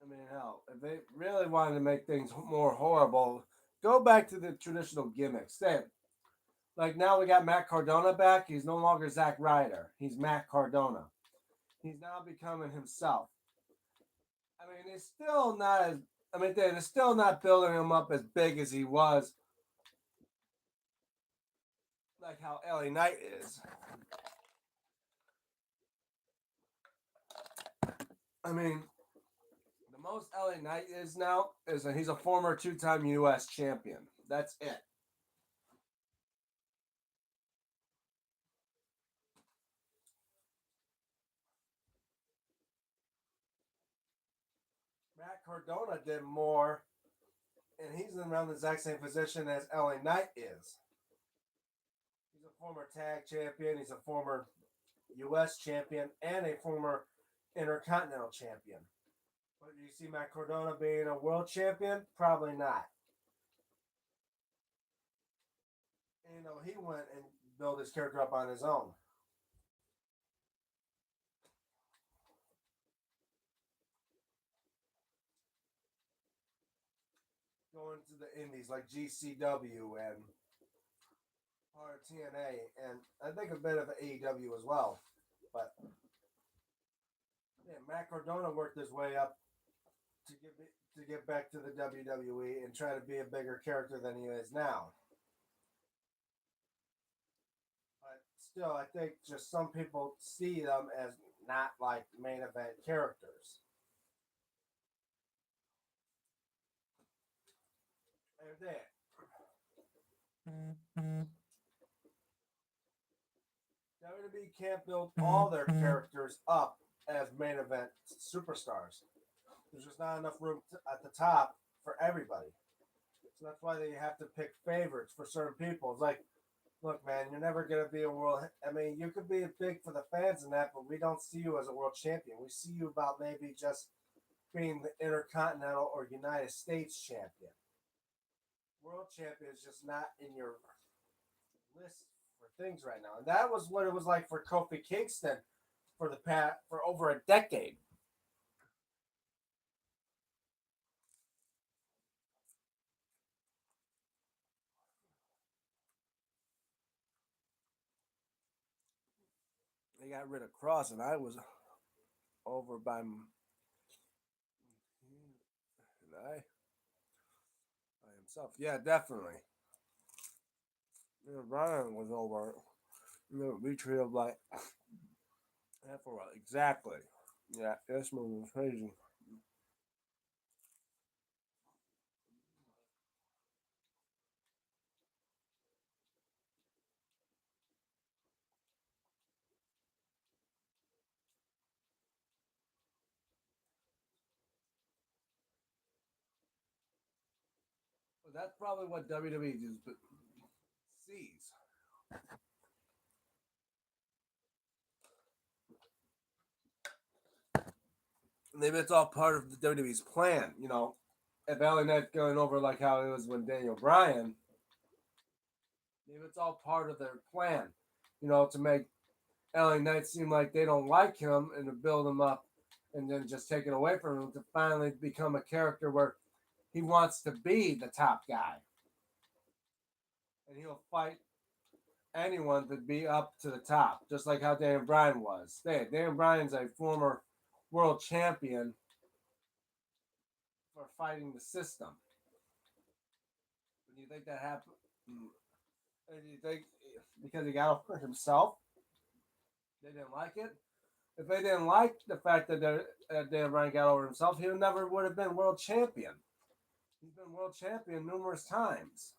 A: I mean, hell, if they really wanted to make things more horrible, go back to the traditional gimmicks. Say, like now we got Matt Cardona back. He's no longer Zack Ryder. He's Matt Cardona. He's now becoming himself. I mean, it's still not as. I mean, they're still not building him up as big as he was, like how LA Knight is. I mean, the most LA Knight is now is that he's a former two-time U.S. champion. That's it. Matt Cardona did more and he's around the exact same position as LA Knight is. He's a former tag champion. He's a former U.S. champion and a former Intercontinental champion. But do you see Matt Cardona being a world champion? Probably not. You know, he went and built his character up on his own. Going to the indies like GCW and part of TNA, and I think a bit of AEW as well. But yeah, Matt Cardona worked his way up to get back to the WWE and try to be a bigger character than he is now. But still, I think just some people see them as not like main event characters. And that WWE can't build all their characters up as main event superstars. There's just not enough room at the top for everybody. So that's why they have to pick favorites for certain people. It's like, look, man, you're never going to be a world. I mean, you could be big for the fans and that, but we don't see you as a world champion. We see you about maybe just being the Intercontinental or United States champion. World champion is just not in your list for things right now. And that was what it was like for Kofi Kingston for the past for over a decade. They got rid of Cross, and I was over by himself. Yeah, definitely. Brian was over. We treated like that for a while. Exactly. Yeah, this movie was crazy. But that's probably what WWE just sees. Maybe it's all part of the WWE's plan. You know, if LA Knight going over like how it was with Daniel Bryan, maybe it's all part of their plan. You know, to make LA Knight seem like they don't like him and to build him up and then just take it away from him to finally become a character where he wants to be the top guy. And he'll fight anyone to be up to the top, just like how Dan Bryan was. Dan Bryan's a former world champion for fighting the system. Do you think that happened? Do you think because he got over himself, they didn't like it? If they didn't like the fact that Dan Bryan got over himself, he never would have been world champion. He's been world champion numerous times.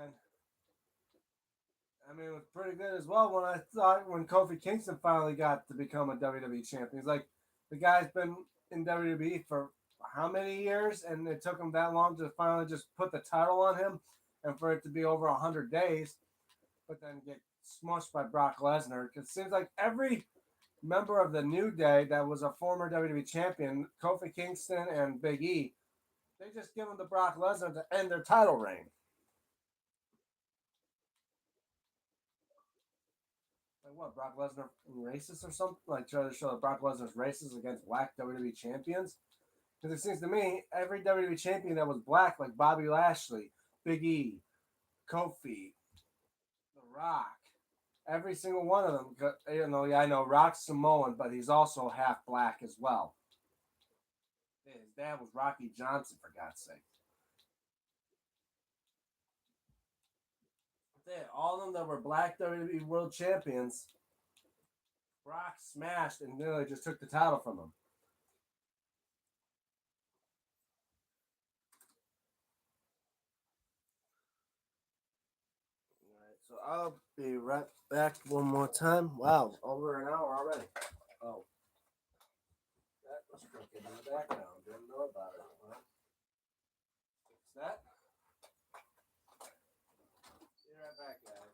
A: And I mean, it was pretty good as well when I thought when Kofi Kingston finally got to become a WWE champion. He's like, the guy's been in WWE for how many years, and it took him that long to finally just put the title on him, and for it to be over 100 days, but then get smushed by Brock Lesnar. Because it seems like every member of the New Day that was a former WWE champion, Kofi Kingston and Big E, they just give him to Brock Lesnar to end their title reign. Like what, Brock Lesnar racist or something? Like try to show that Brock Lesnar's racist against black WWE champions? Because it seems to me every WWE champion that was black, like Bobby Lashley, Big E, Kofi, The Rock, every single one of them. You know, yeah, I know Rock's Samoan, but he's also half black as well. Yeah, his dad was Rocky Johnson, for God's sake. Yeah, all of them that were black WWE World Champions, Brock smashed and nearly just took the title from him. All right, So I'll be right back one more time. Wow, over an hour already. Oh, that was crooked in the background. Didn't know about it. Well, fix that. See you right back, guys.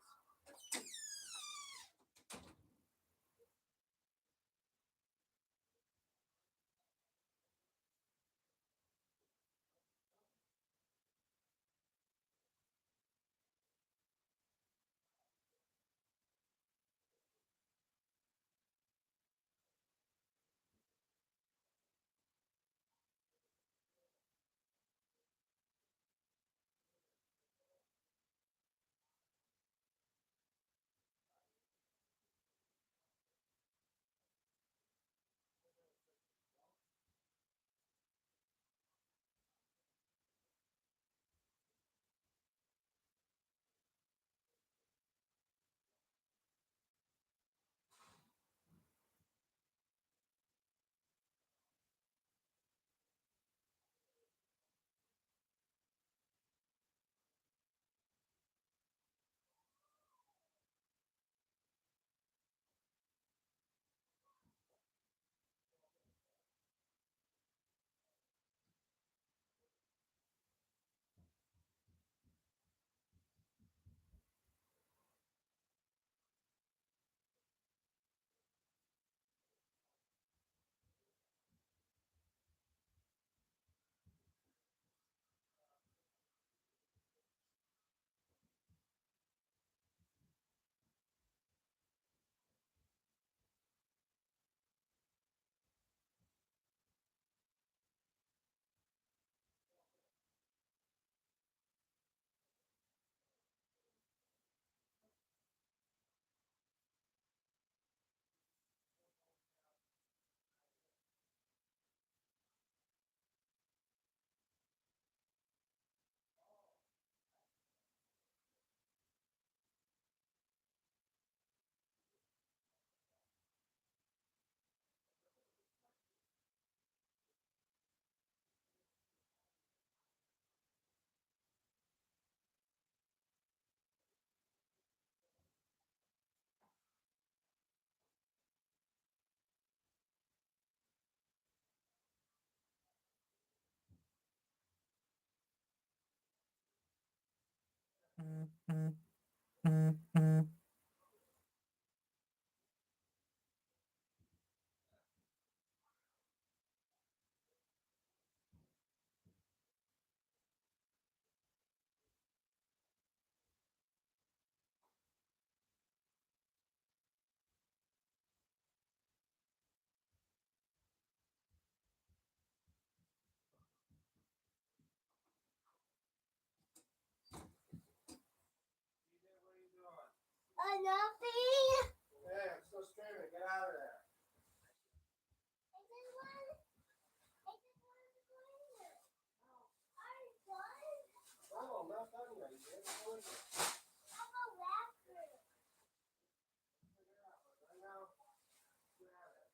A: What are you doing? Nothing. Hey, I'm still streaming. Get out of there. No, I'm not done yet. You can't go in there. Figure it out. Right now, get out of there.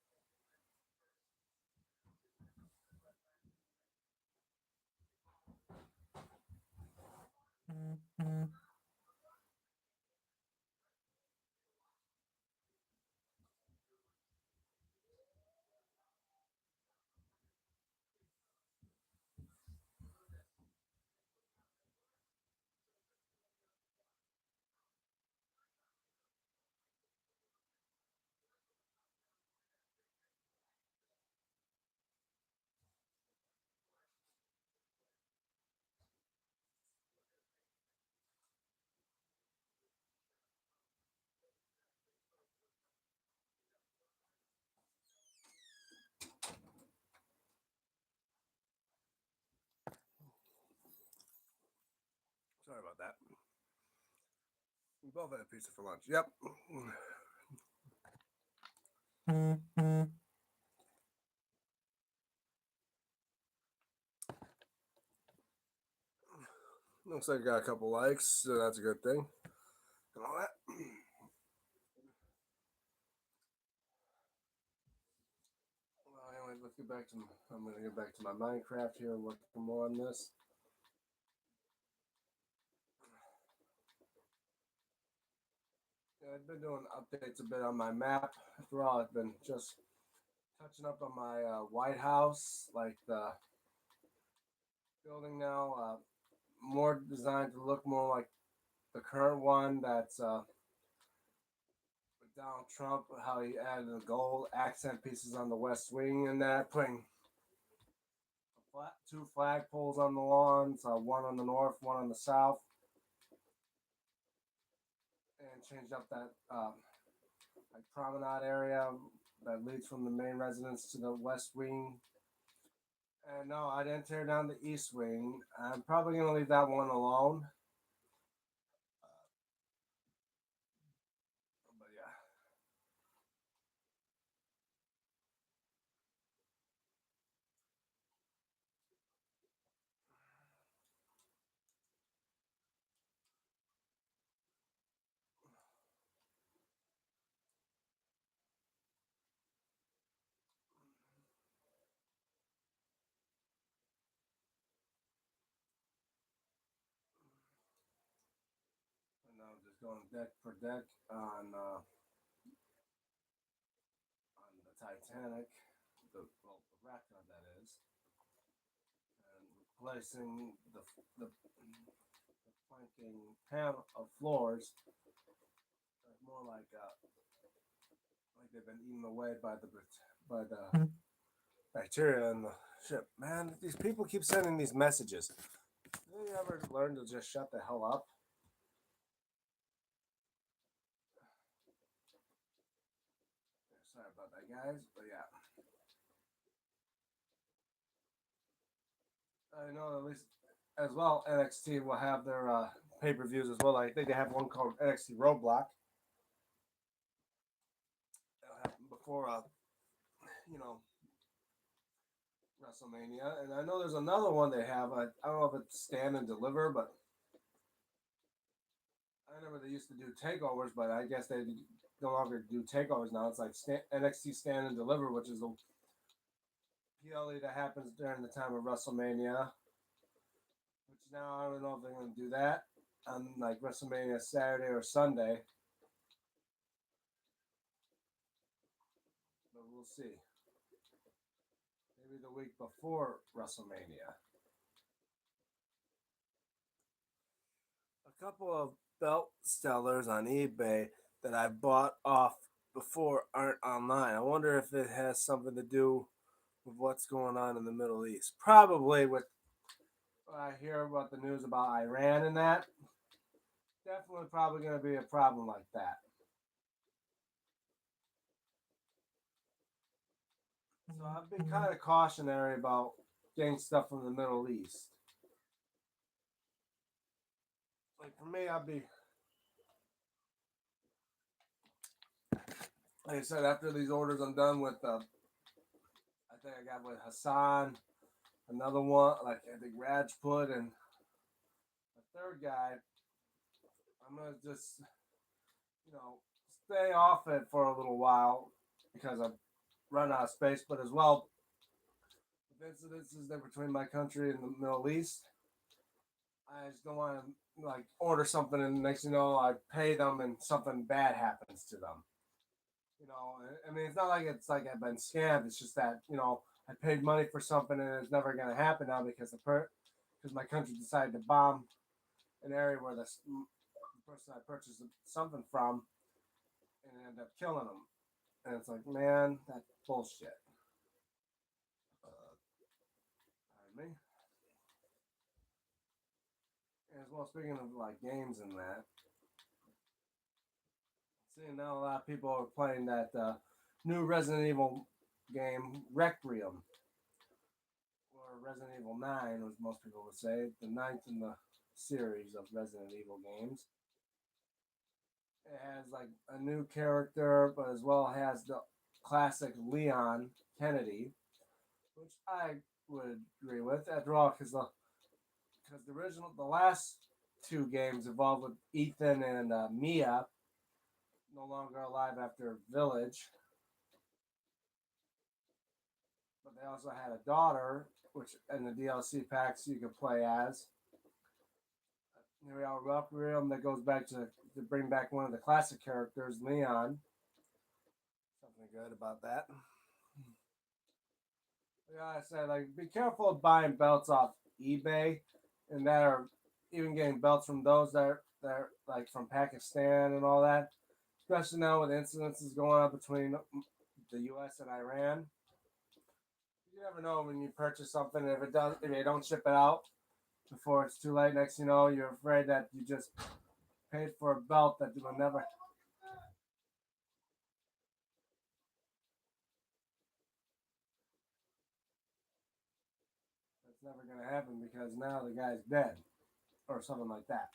A: Sorry about that. We both had a pizza for lunch. Yep. Looks like I got a couple likes, so that's a good thing. And all that. Well, anyway, let's get back to. I'm gonna get back to my Minecraft here and work more on this. Yeah, I've been doing updates a bit on my map. After all, I've been just touching up on my White House, like the building now, more designed to look more like the current one that's with Donald Trump, how he added the gold accent pieces on the west wing and that, putting two flagpoles on the lawns, one on the north, one on the south, and changed up that like promenade area that leads from the main residence to the west wing. And no, I didn't tear down the east wing. I'm probably gonna leave that one alone. But yeah, and now I'm just going deck for deck on the Titanic, the Raptor that is, and replacing the planking panel of floors more like they've been eaten away by the bacteria in the ship. Man, these people keep sending these messages. Do you ever learn to just shut the hell up? Sorry about that, guys. But yeah, I know at least as well. NXT will have their pay per views as well. I think they have one called NXT Roadblock. It'll happen before you know WrestleMania, and I know there's another one they have. I don't know if it's Stand and Deliver, but I remember they used to do takeovers, but I guess they no longer do takeovers now. It's like NXT Stand and Deliver, which is a PLE that happens during the time of WrestleMania. Which now I don't know if they're going to do that on like WrestleMania Saturday or Sunday, but we'll see. Maybe the week before WrestleMania. A couple of belt sellers on eBay that I bought off before aren't online. I wonder if it has something to do with what's going on in the Middle East. Probably with what I hear about the news about Iran and that. Definitely probably going to be a problem like that. So I've been kind of cautionary about getting stuff from the Middle East. Like for me, I'd be like I said, after these orders, I'm done with. I think I got with Hassan, another one like I think Rajput, and the third guy. I'm gonna just stay off it for a little while because I've run out of space, but as well, with incidences there between my country and the Middle East, I just don't want to like order something and next you know I pay them and something bad happens to them. I mean, it's not like it's like I've been scammed. It's just that I paid money for something and it's never going to happen now because because my country decided to bomb an area where the person I purchased something from and ended up killing them. And it's like, man, that's bullshit. Pardon me. And as well, speaking of like games and that, seeing now a lot of people are playing that new Resident Evil game, Requiem, or Resident Evil 9, as most people would say, the ninth in the series of Resident Evil games. It has like a new character, but as well has the classic Leon Kennedy, which I would agree with. After all, the last two games involved with Ethan and Mia, no longer alive after Village, but they also had a daughter, which in the DLC packs you could play as. Here we are, Requiem, that goes back to bring back one of the classic characters, Leon. Something good about that. Yeah, I said, like, be careful of buying belts off eBay, and that are even getting belts from those that are like from Pakistan and all that. Especially now with incidences going on between the U.S. and Iran. You never know when you purchase something. If they don't ship it out before it's too late, next you know, you're afraid that you just paid for a belt that will never. It's never gonna happen because now the guy's dead or something like that.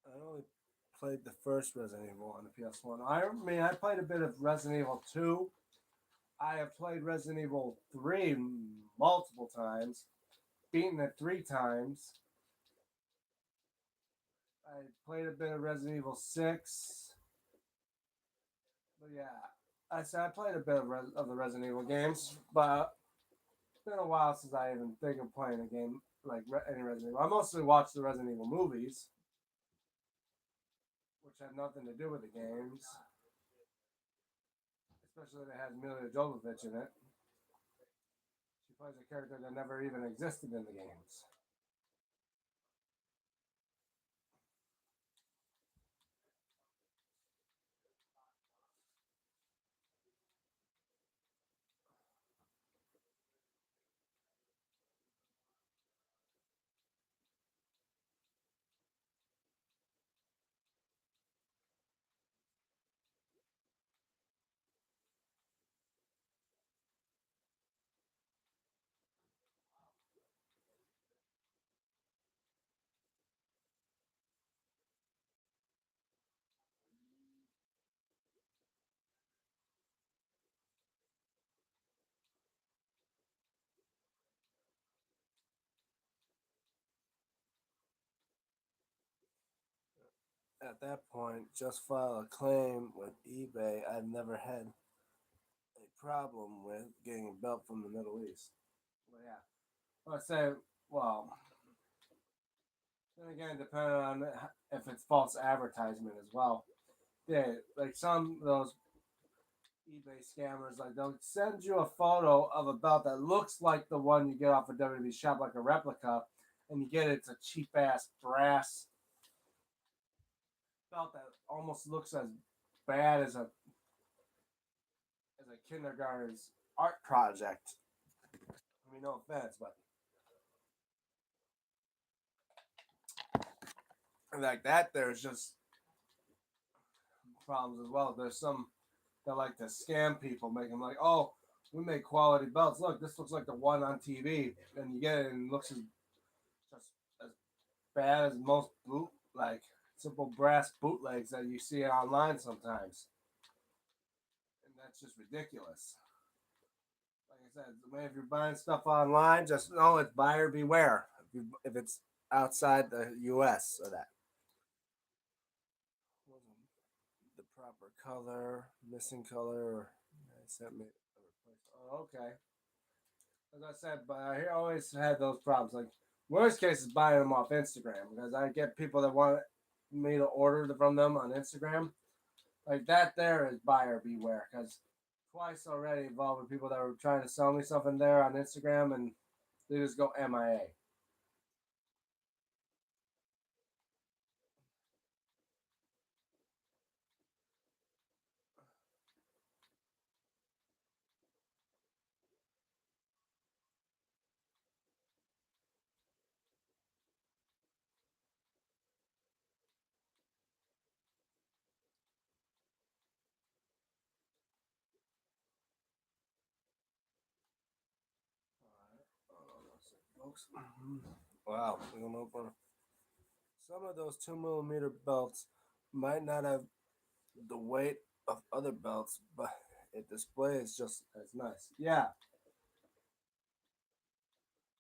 A: I only played the first Resident Evil on the PS1. I mean, I played a bit of Resident Evil 2. I have played Resident Evil 3 multiple times, beaten it 3 times. I played a bit of Resident Evil 6. But yeah, I said I played a bit of the Resident Evil games, but it's been a while since I even think of playing a game like any Resident Evil. I mostly watch the Resident Evil movies, which have nothing to do with the games, especially that has Mila Jovovich in it. She plays a character that never even existed in the games. At that point, just file a claim with eBay. I've never had a problem with getting a belt from the Middle East. Well, yeah. I say, well, then again, depending on if it's false advertisement as well. Yeah, like some of those eBay scammers, like they'll send you a photo of a belt that looks like the one you get off a WWE shop, like a replica, and you get it's a cheap ass brass belt that almost looks as bad as a kindergarten's art project. I mean, no offense, but like that, there's just problems as well. There's some that like to scam people, make them like, oh, we make quality belts. Look, this looks like the one on TV, and you get it, and it looks just as bad as most like simple brass bootlegs that you see online sometimes, and that's just ridiculous. Like I said, if you're buying stuff online, just know it's buyer beware. If it's outside the U.S. or that. The proper color, missing color, or they sent me a replacement. Oh, okay. As I said, but I always had those problems. Like worst case is buying them off Instagram because I get people that want me to order from them on Instagram. Like that, there is buyer beware because twice already involved with people that were trying to sell me something there on Instagram and they just go MIA. Folks. Wow, we're gonna open some of those 2 millimeter belts might not have the weight of other belts, but it displays just as nice. Yeah.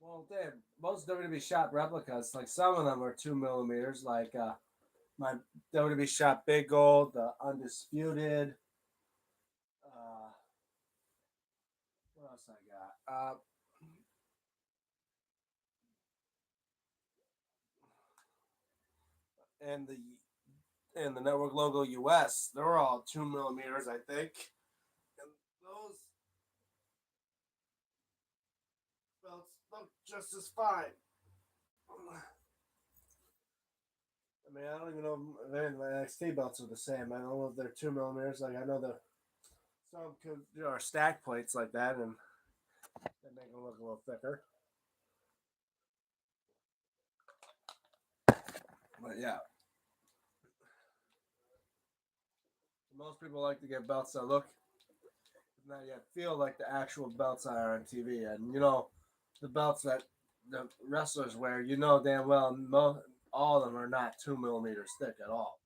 A: Well, Dave, most WWE shop replicas, like some of them are 2 millimeters, like my WWE shop Big Gold, the Undisputed. Uh, what else I got? And the network logo US, they're all 2 millimeters, I think. And those belts look just as fine. I mean, I don't even know if my NXT belts are the same. I don't know if they're 2 millimeters. Like I know the some could are stack plates like that, and they make them look a little thicker. But yeah, most people like to get belts that look not yet feel like the actual belts that are on TV, and the belts that the wrestlers wear. You know damn well all of them are not 2 millimeters thick at all.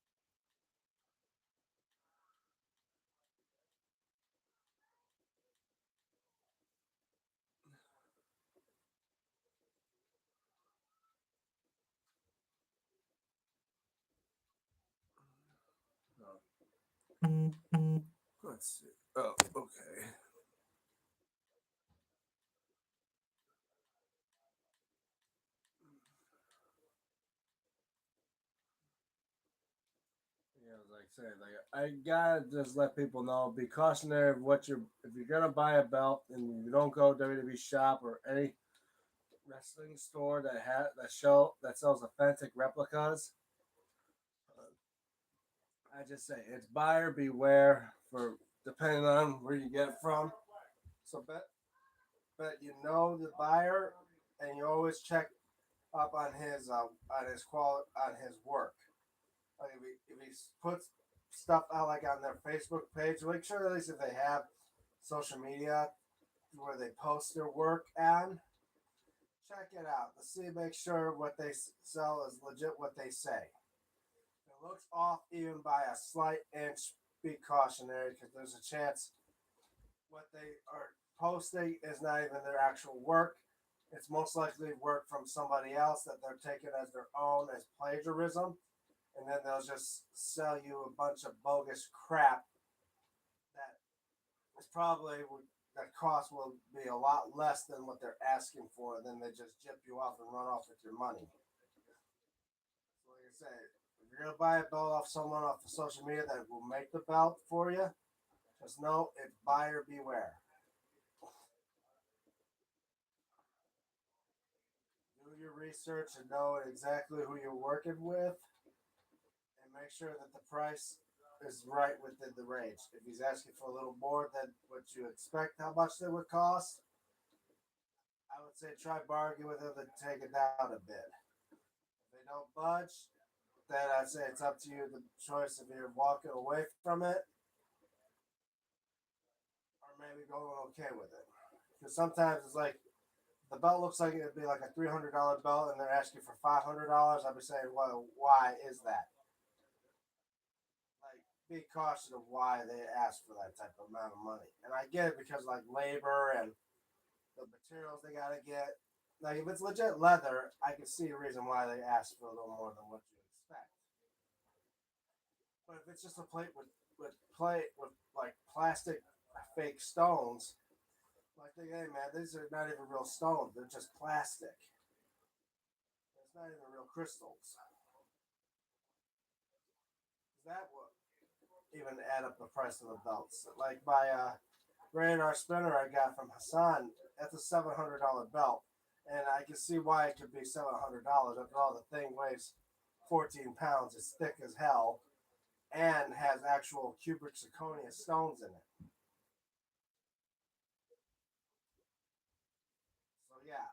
A: Let's see. Oh, okay. Yeah, like I said, like I gotta just let people know, be cautionary of what you're. If you're gonna buy a belt and you don't go WWE shop or any wrestling store that sells authentic replicas, I just say it's buyer beware for depending on where you get it from. So but you know the buyer, and you always check up on his on his work. Like if he puts stuff out like on their Facebook page, make sure at least if they have social media where they post their work on, check it out to see make sure what they sell is legit what they say. If it looks off even by a slight inch, be cautionary because there's a chance what they are posting is not even their actual work. It's most likely work from somebody else that they're taking as their own as plagiarism, and then they'll just sell you a bunch of bogus crap that is probably that cost will be a lot less than what they're asking for. Then they just jip you off and run off with your money. So like I say, if you're gonna buy a belt off someone off of social media that will make the belt for you, just know it's buyer beware. Do your research and know exactly who you're working with, and make sure that the price is right within the range. If he's asking for a little more than what you expect, how much they would cost, I would say try bargain with them to take it down a bit. If they don't budge, then I'd say it's up to you the choice if you're walking away from it or maybe going okay with it. Because sometimes it's like the belt looks like it'd be like a $300 belt and they're asking for $500. I'd be saying, well, why is that? Like, be cautious of why they ask for that type of amount of money. And I get it because like labor and the materials they gotta get. Like if it's legit leather, I can see a reason why they ask for a little more than what you expect. But if it's just a plate with like plastic fake stones, like hey man, these are not even real stones. They're just plastic. It's not even real crystals. That will even add up the price of the belts. Like my radar spinner I got from Hassan, that's a $700 belt, and I can see why it could be $700. After all, the thing weighs 14 pounds. It's thick as hell, and has actual cubic zirconia stones in it. So yeah,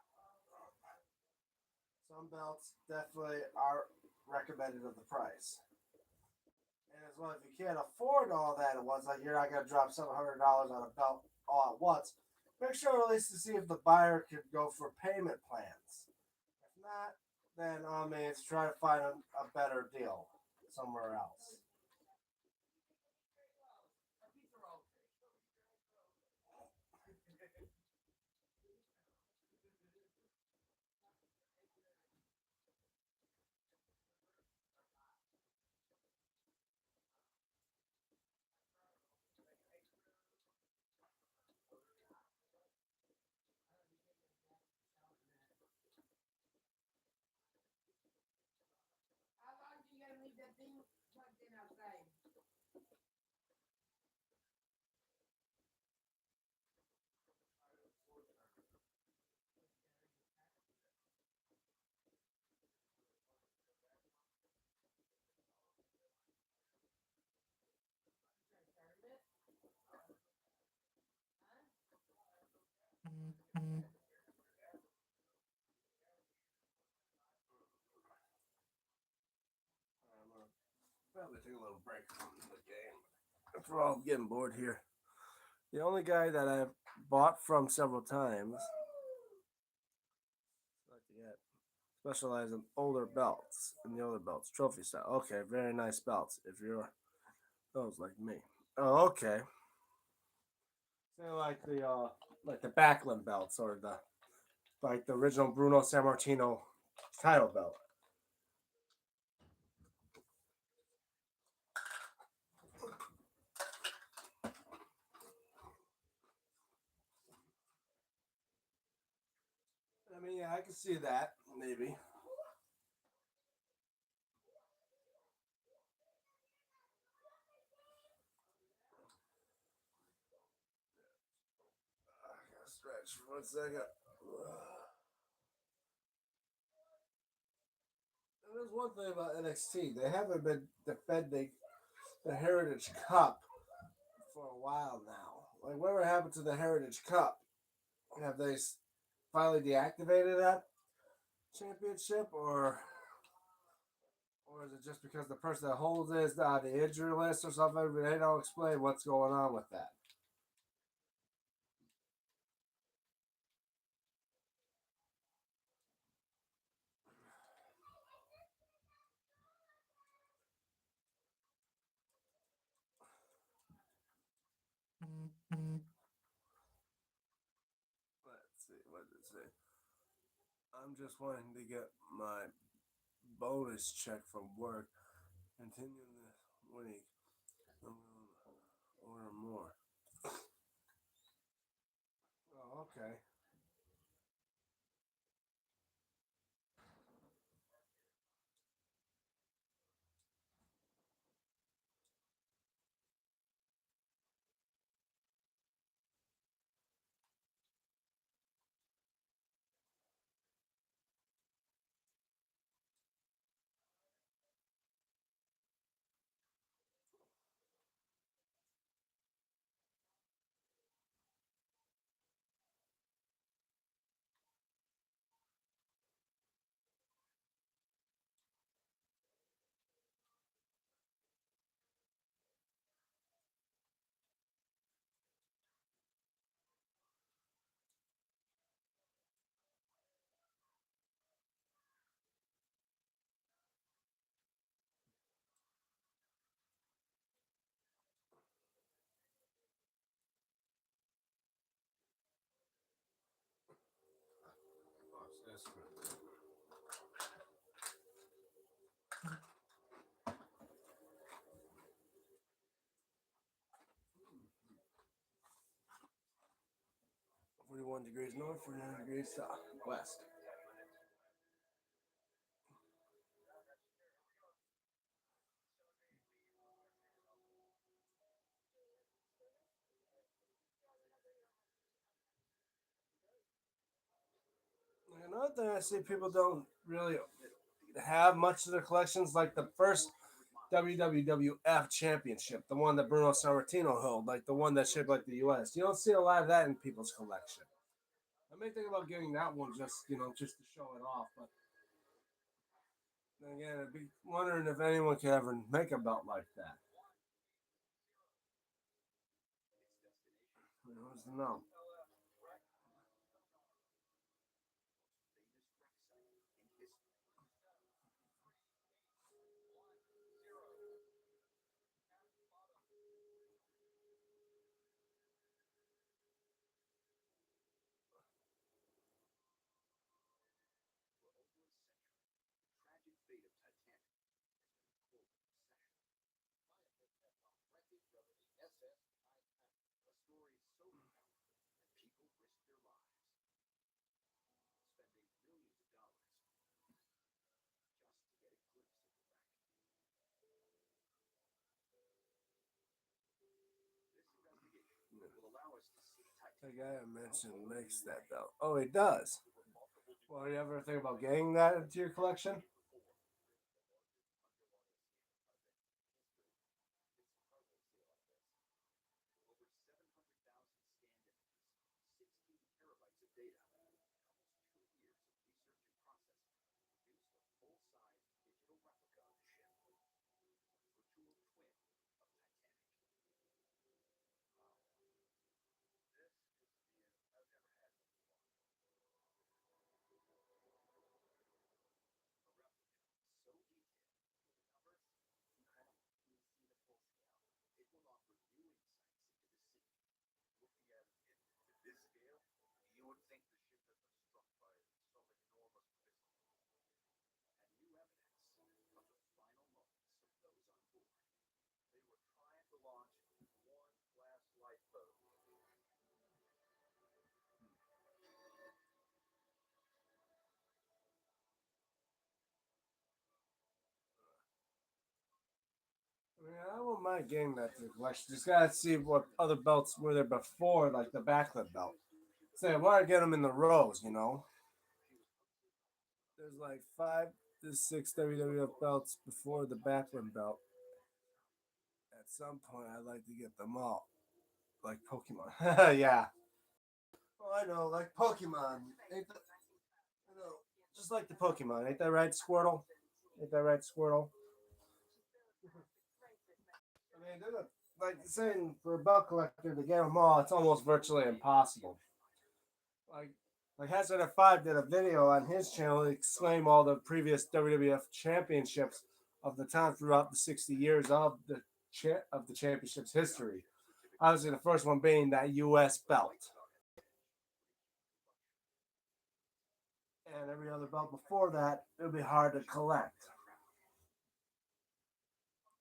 A: some belts definitely are recommended of the price. And as well, if you can't afford all that at once, like you're not gonna drop $700 on a belt all at once, make sure at least to see if the buyer could go for payment plans. If not, then all means try to find a better deal somewhere else. Probably take a little break from the game. If we're all getting bored here. The only guy that I've bought from several times, like to get, specialize in older belts, in the older belts, trophy style. Okay, very nice belts. If you're those like me. Oh, okay. Say like the Backlund belts or the like the original Bruno Sammartino title belt. I mean, yeah, I can see that maybe. I gotta stretch for 1 second. And there's one thing about NXT. They haven't been defending the Heritage Cup for a while now. Like, whatever happened to the Heritage Cup? Have they finally deactivated that championship, or is it just because the person that holds it is on the injury list or something? They don't explain what's going on with that. Let's see. What did it say? I'm just wanting to get my bonus check from work. Continue this week. I'm gonna order more. Oh, okay. Watch this. 41 degrees north, 49 degrees south, west. Another thing I see people don't really have much of their collections, like the first WWF Championship, the one that Bruno Sammartino held, like the one that shaped like the U.S. You don't see a lot of that in people's collection. I may think about getting that one just to show it off. But then again, I'd be wondering if anyone could ever make a belt like that. Who's to know? The guy I mentioned makes that belt. Oh, he does. Well, you ever think about getting that into your collection? I mean, I won't mind getting that to the collection. Just gotta see what other belts were there before, like the backlit belt. Say, I want to get them in the rows, you know? There's like 5 to 6 WWF belts before the backlit belt. At some point, I'd like to get them all, like Pokemon. Yeah. Oh, I know, like Pokemon. Ain't that, I know, just like the Pokemon. Ain't that right, Squirtle? Ain't that right, Squirtle? I mean, like saying for a belt collector to get them all, it's almost virtually impossible. Like, like Hazard F5 did a video on his channel to exclaim all the previous WWF championships of the time throughout the 60 years of the championship's history. Obviously, the first one being that U.S. belt, and every other belt before that, it would be hard to collect.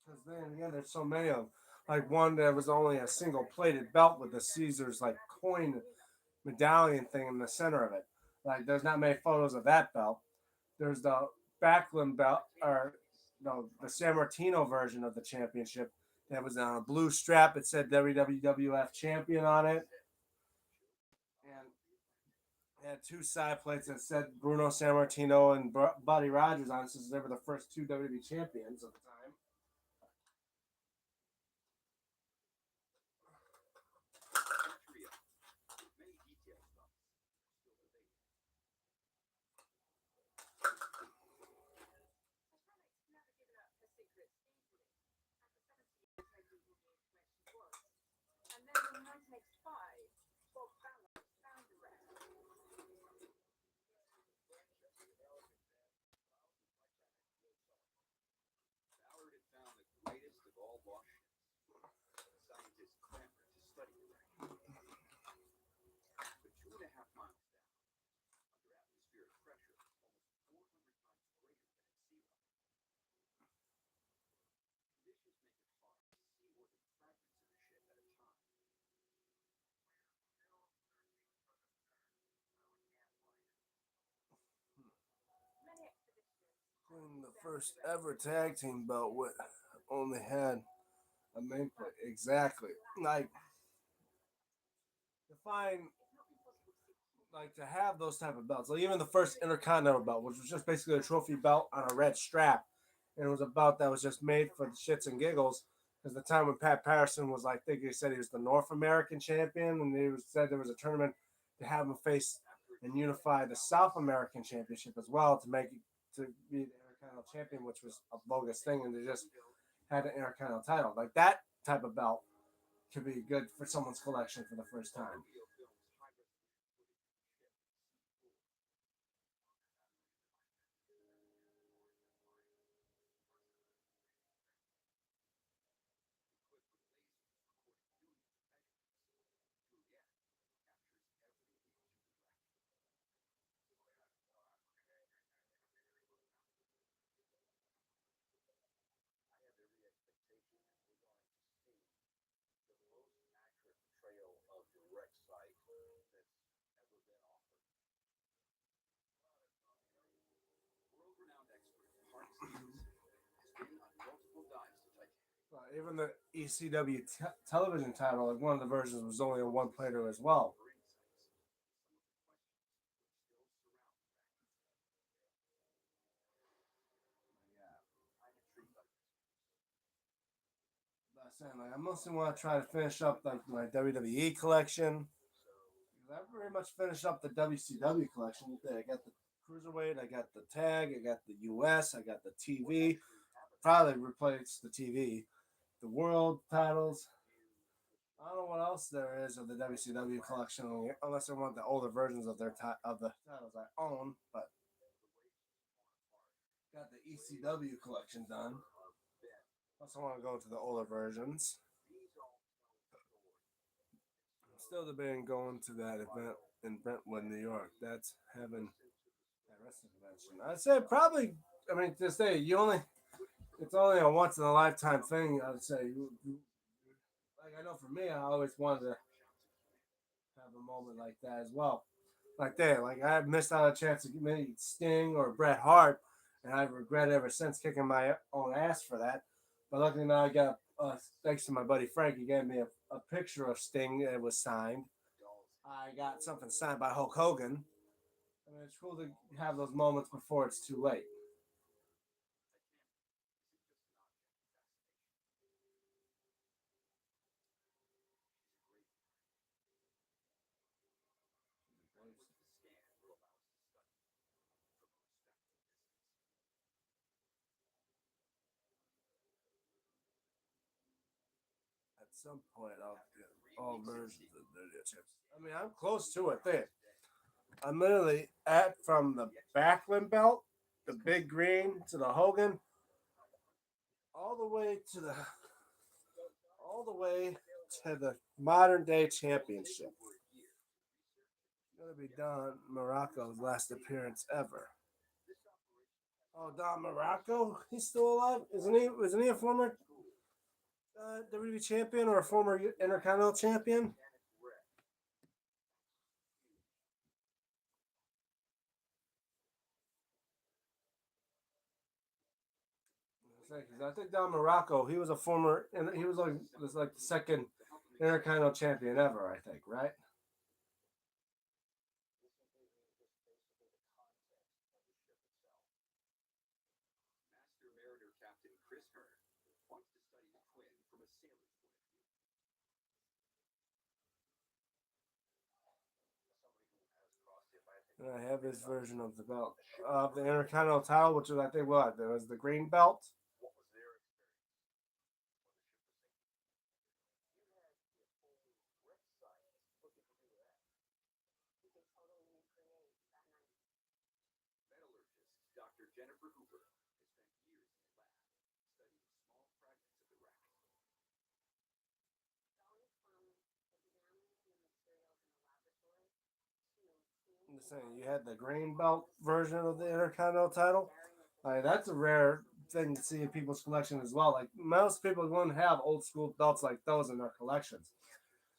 A: Because then again, there's so many of them. Like one that was only a single plated belt with the Caesars like coin medallion thing in the center of it. Like there's not many photos of that belt. There's the Backlund belt, or no, the San Martino version of the championship that was on a blue strap. It said WWF champion on it, and it had two side plates that said Bruno San Martino and Buddy Rogers on it, since they were the first two WWE champions of the time. Including the first ever tag team belt with only had a main plate. Exactly. Like to find like to have those type of belts. Like even the first Intercontinental belt, which was just basically a trophy belt on a red strap, and it was a belt that was just made for the shits and giggles. Because the time when Pat Patterson was, like, I think he said he was the North American champion, and he was said there was a tournament to have him face and unify the South American championship as well to make it to be the Intercontinental champion, which was a bogus thing, and they just had an Intercontinental title. Like that type of belt could be good for someone's collection for the first time. Even the ECW television title, like one of the versions was only a one plater as well. saying, like, I mostly want to try to finish up like my WWE collection. I pretty much finished up the WCW collection. I got the cruiserweight, I got the tag, I got the US, I got the TV. Probably replace the TV, the world titles. I don't know what else there is of the WCW collection, unless I want the older versions of of the titles I own. But got the ECW collection done. Also want to go to the older versions. I'm still debating going to that event in Brentwood, New York. That's having that wrestling convention. I'd say probably. I mean, to say you only, it's only a once in a lifetime thing. I'd say. Like I know for me, I always wanted to have a moment like that as well. Like that, like I missed out a chance to meet Sting or Bret Hart, and I've regretted ever since kicking my own ass for that. But luckily now I got, thanks to my buddy Frank, he gave me a picture of Sting that was signed. I got something signed by Hulk Hogan. I mean, it's cool to have those moments before it's too late. At some point, I'll get all versions of the chips. I mean, I'm close to it there. I'm literally at from the Backlund belt, the big green to the Hogan, all the way to the all the way to the modern day championship. Gonna be Don Morocco's last appearance ever. Oh, Don Morocco, he's still alive, isn't he? Isn't he a former WWE champion or a former Intercontinental champion? Because I think Don Morocco, he was a former, and he was like the second Intercontinental champion ever. I think, right? And I have his version of the belt of the Intercontinental title, which is I think what there was the green belt. I'm just saying, you had the green belt version of the Intercontinental title. Like that's a rare thing to see in people's collection as well. Like most people won't have old school belts like those in their collections.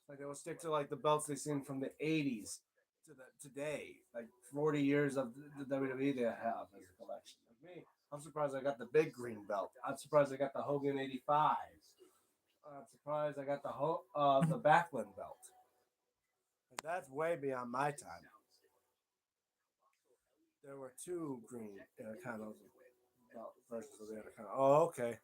A: Like they will stick to like the belts they've seen from the '80s to the today, like 40 years of the WWE they have as a collection. Like me, I'm surprised I got the big green belt. I'm surprised I got the Hogan '85. I'm surprised I got the Backlund belt. Like, that's way beyond my time. There were two green Intercontinental versions of the Intercontinental. Oh, okay.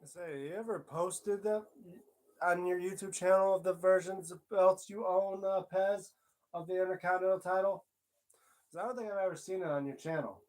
A: Say, you ever posted that on your YouTube channel of the versions of belts you own, Pez, of the Intercontinental title? 'Cause I don't think I've ever seen it on your channel.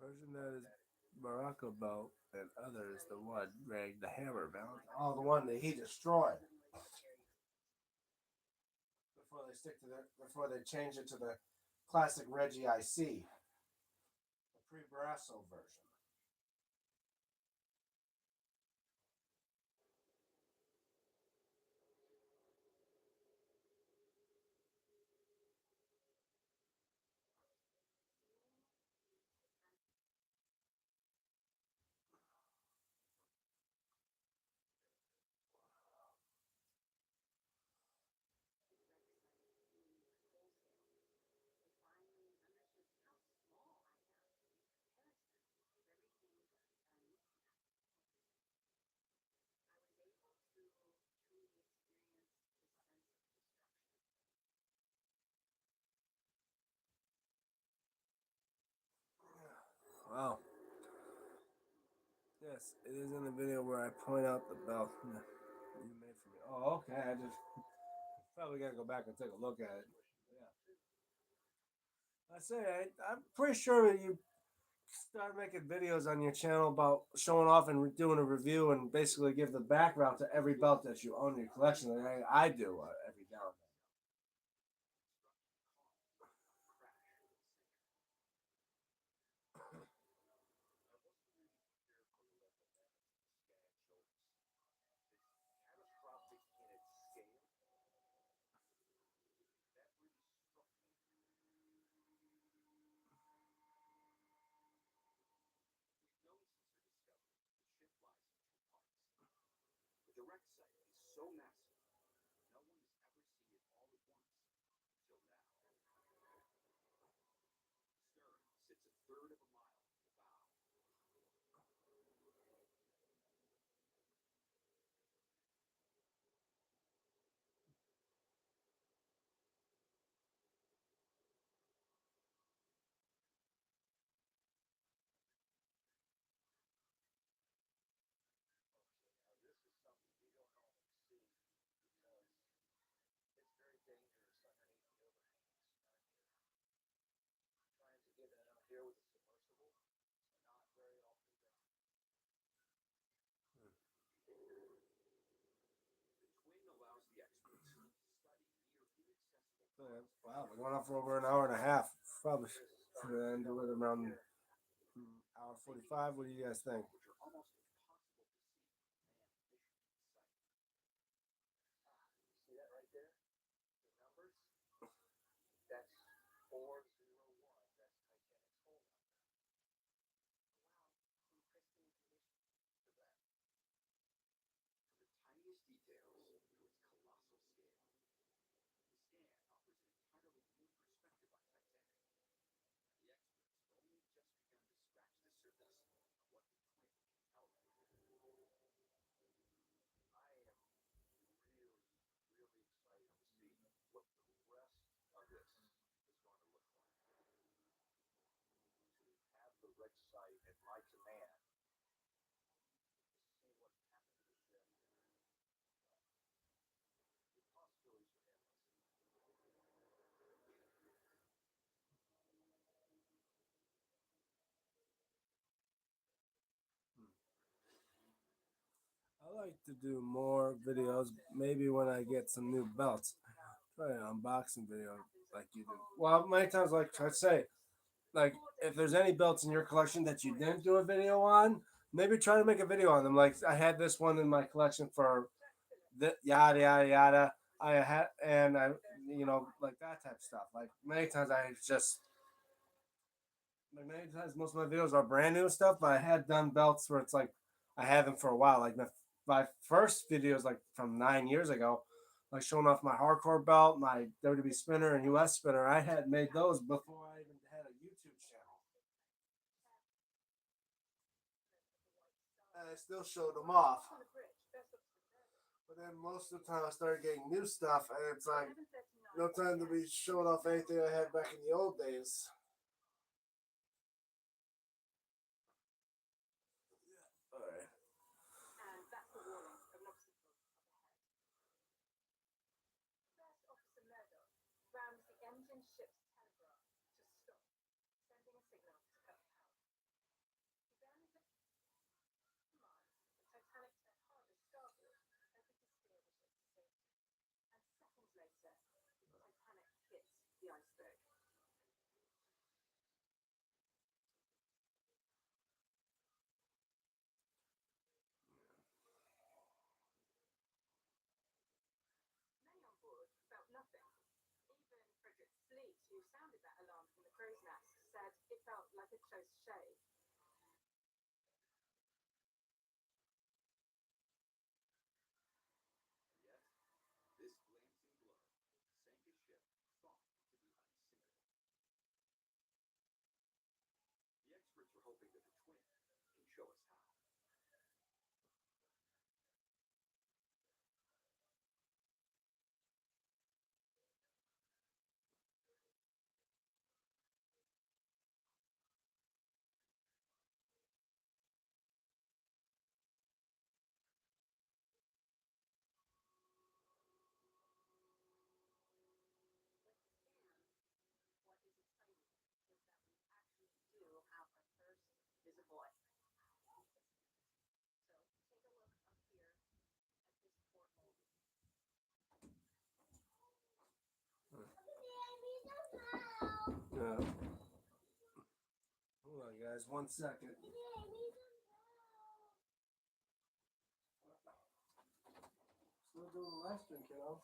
A: Version that is Morocco belt and others the one wearing the hammer belt. Oh, the one that he destroyed before they stick to the before they change it to the classic Reggie IC, the pre-Brasso version. Wow. Yes, it is in the video where I point out the belt you made for me. Oh, okay. I just probably gotta go back and take a look at it. Yeah. I say I'm pretty sure that you start making videos on your channel about showing off and doing a review and basically give the background to every belt that you own in your collection. And I do every now and then. Wow, we're going on for over an hour and a half. Probably should end it around hour 45. What do you guys think? I like to do more videos, maybe when I get some new belts. Try an unboxing video like you do. Well, many times, like I say, like if there's any belts in your collection that you didn't do a video on, maybe try to make a video on them. Like I had this one in my collection for the yada yada yada. I had and I like that type of stuff. Like many times I just like many times most of my videos are brand new stuff, but I had done belts where it's like I had them for a while. Like my first videos like from 9 years ago, like showing off my hardcore belt, my WWE spinner and US spinner. I had made those before I even had a YouTube channel. And I still showed them off. But then most of the time I started getting new stuff, and it's like no time to be showing off anything I had back in the old days. All right. Yeah. Hold on, guys. 1 second. Still doing the live stream, kiddo.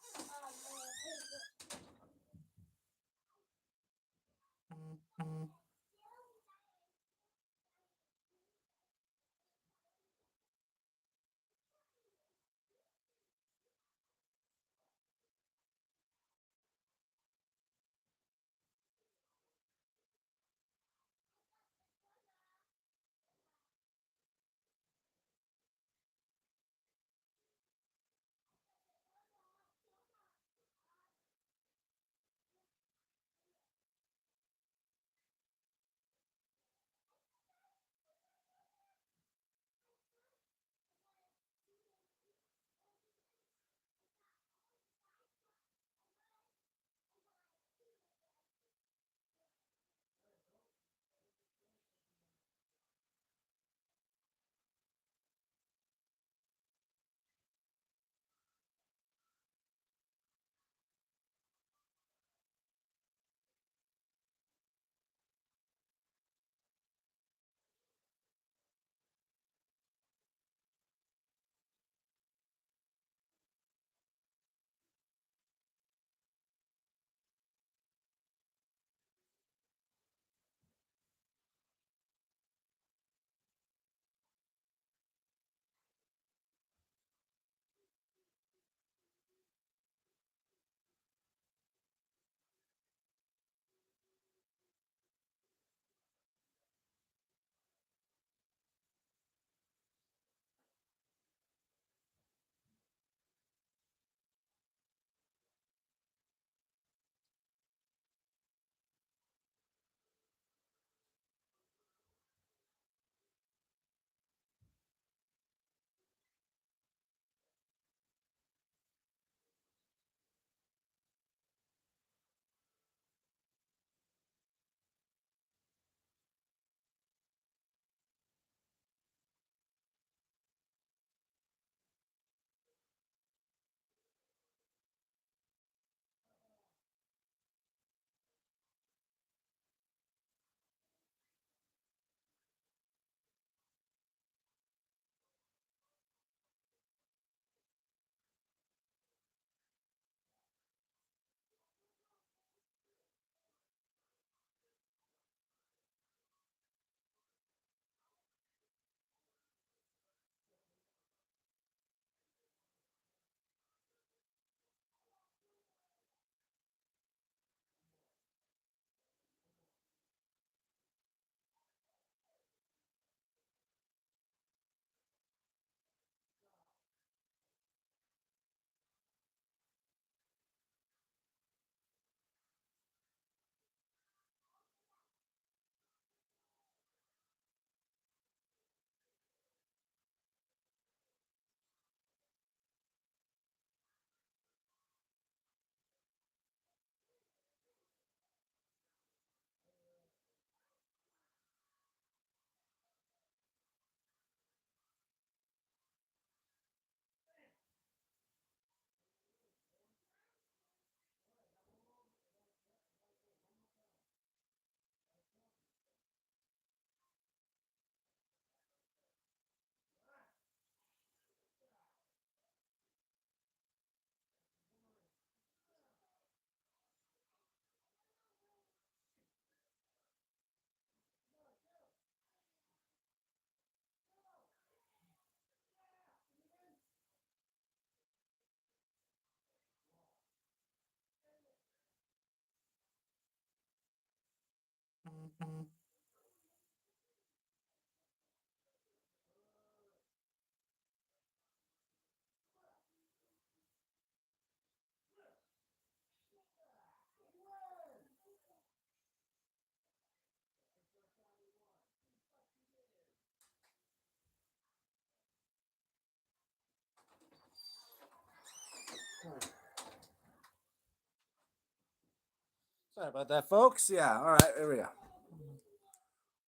A: Sorry about that, folks. Yeah, all right, there we go.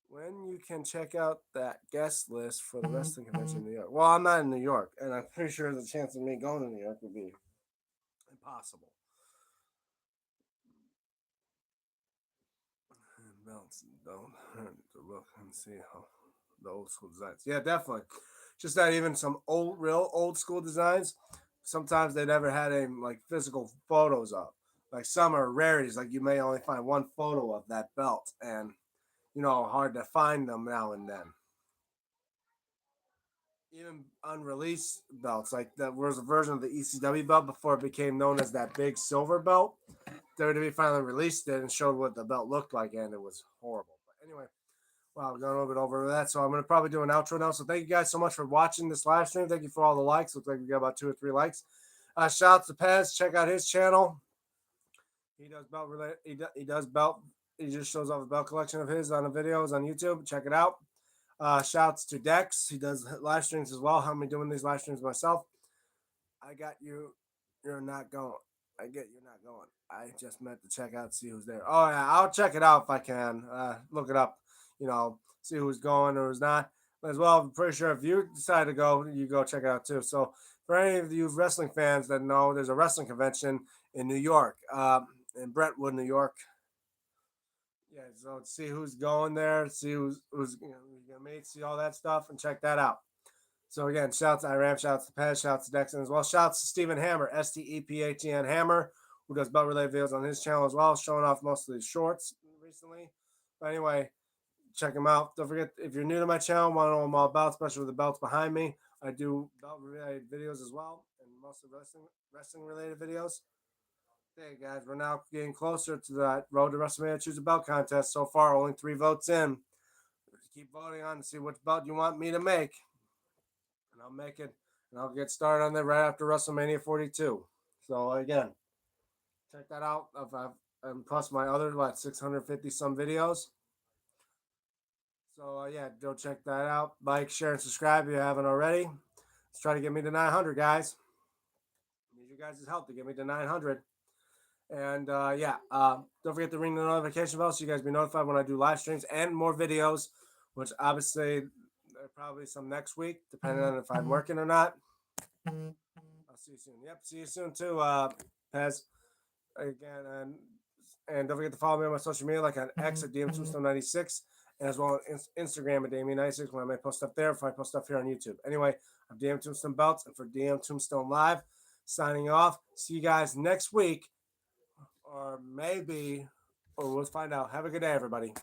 A: When you can check out that guest list for the wrestling convention in New York. Well, I'm not in New York, and I'm pretty sure the chance of me going to New York would be impossible. Belts don't hurt to look and see how the old school designs. Yeah, definitely. Just that even some real old school designs. Sometimes they never had any like physical photos of. Like some are rarities. Like you may only find one photo of that belt, and hard to find them now and then. Even unreleased belts, like there was a version of the ECW belt before it became known as that big silver belt. WWE finally released it and showed what the belt looked like, and it was horrible. But anyway, wow, we've gone a little bit over that, so I'm going to probably do an outro now. So thank you guys so much for watching this live stream. Thank you for all the likes. Looks like we got about 2 or 3 likes. Shout out to Pez. Check out his channel. He does belt related. He does belt. He just shows off a belt collection of his on the videos on YouTube. Check it out. Shouts to Dex. He does live streams as well. How am I doing these live streams myself? I got you. You're not going. I get you're not going. I just meant to check out, see who's there. Oh yeah, I'll check it out if I can. Look it up. See who's going or who's not. As well, I'm pretty sure if you decide to go, you go check it out too. So for any of you wrestling fans that know, there's a wrestling convention in New York, in Brentwood, New York. Yeah, so see who's going there, see who's who's gonna meet, see all that stuff, and check that out. So again, shouts to Iram, shouts to Pez, shouts to Dexon as well. Shouts to Stephen Hammer, STEPHEN Hammer, who does belt related videos on his channel as well, showing off most of his shorts recently. But anyway, check him out. Don't forget, if you're new to my channel, want to know them all about, especially with the belts behind me, I do belt related videos as well, and mostly wrestling related videos. Hey guys, we're now getting closer to that Road to WrestleMania Choose a Belt contest. So far, only 3 votes in. Keep voting on to see which belt you want me to make, and I'll make it, and I'll get started on that right after WrestleMania 42. So again, check that out. And plus my other 650 some videos. So yeah, go check that out. Like, share, and subscribe if you haven't already. Let's try to get me to 900, guys. Need you guys' help to get me to 900. And don't forget to ring the notification bell so you guys be notified when I do live streams and more videos, which obviously there are probably some next week, depending on if I'm working or not. I'll see you soon. Yep, see you soon too, Pez. Again, and don't forget to follow me on my social media, like on X at DMTombstone96, and as well on Instagram at Damien96, when I may post stuff there if I post stuff here on YouTube. Anyway, I'm DM Tombstone Belts, and for DM Tombstone Live, signing off. See you guys next week. Or maybe, or we'll find out. Have a good day, everybody.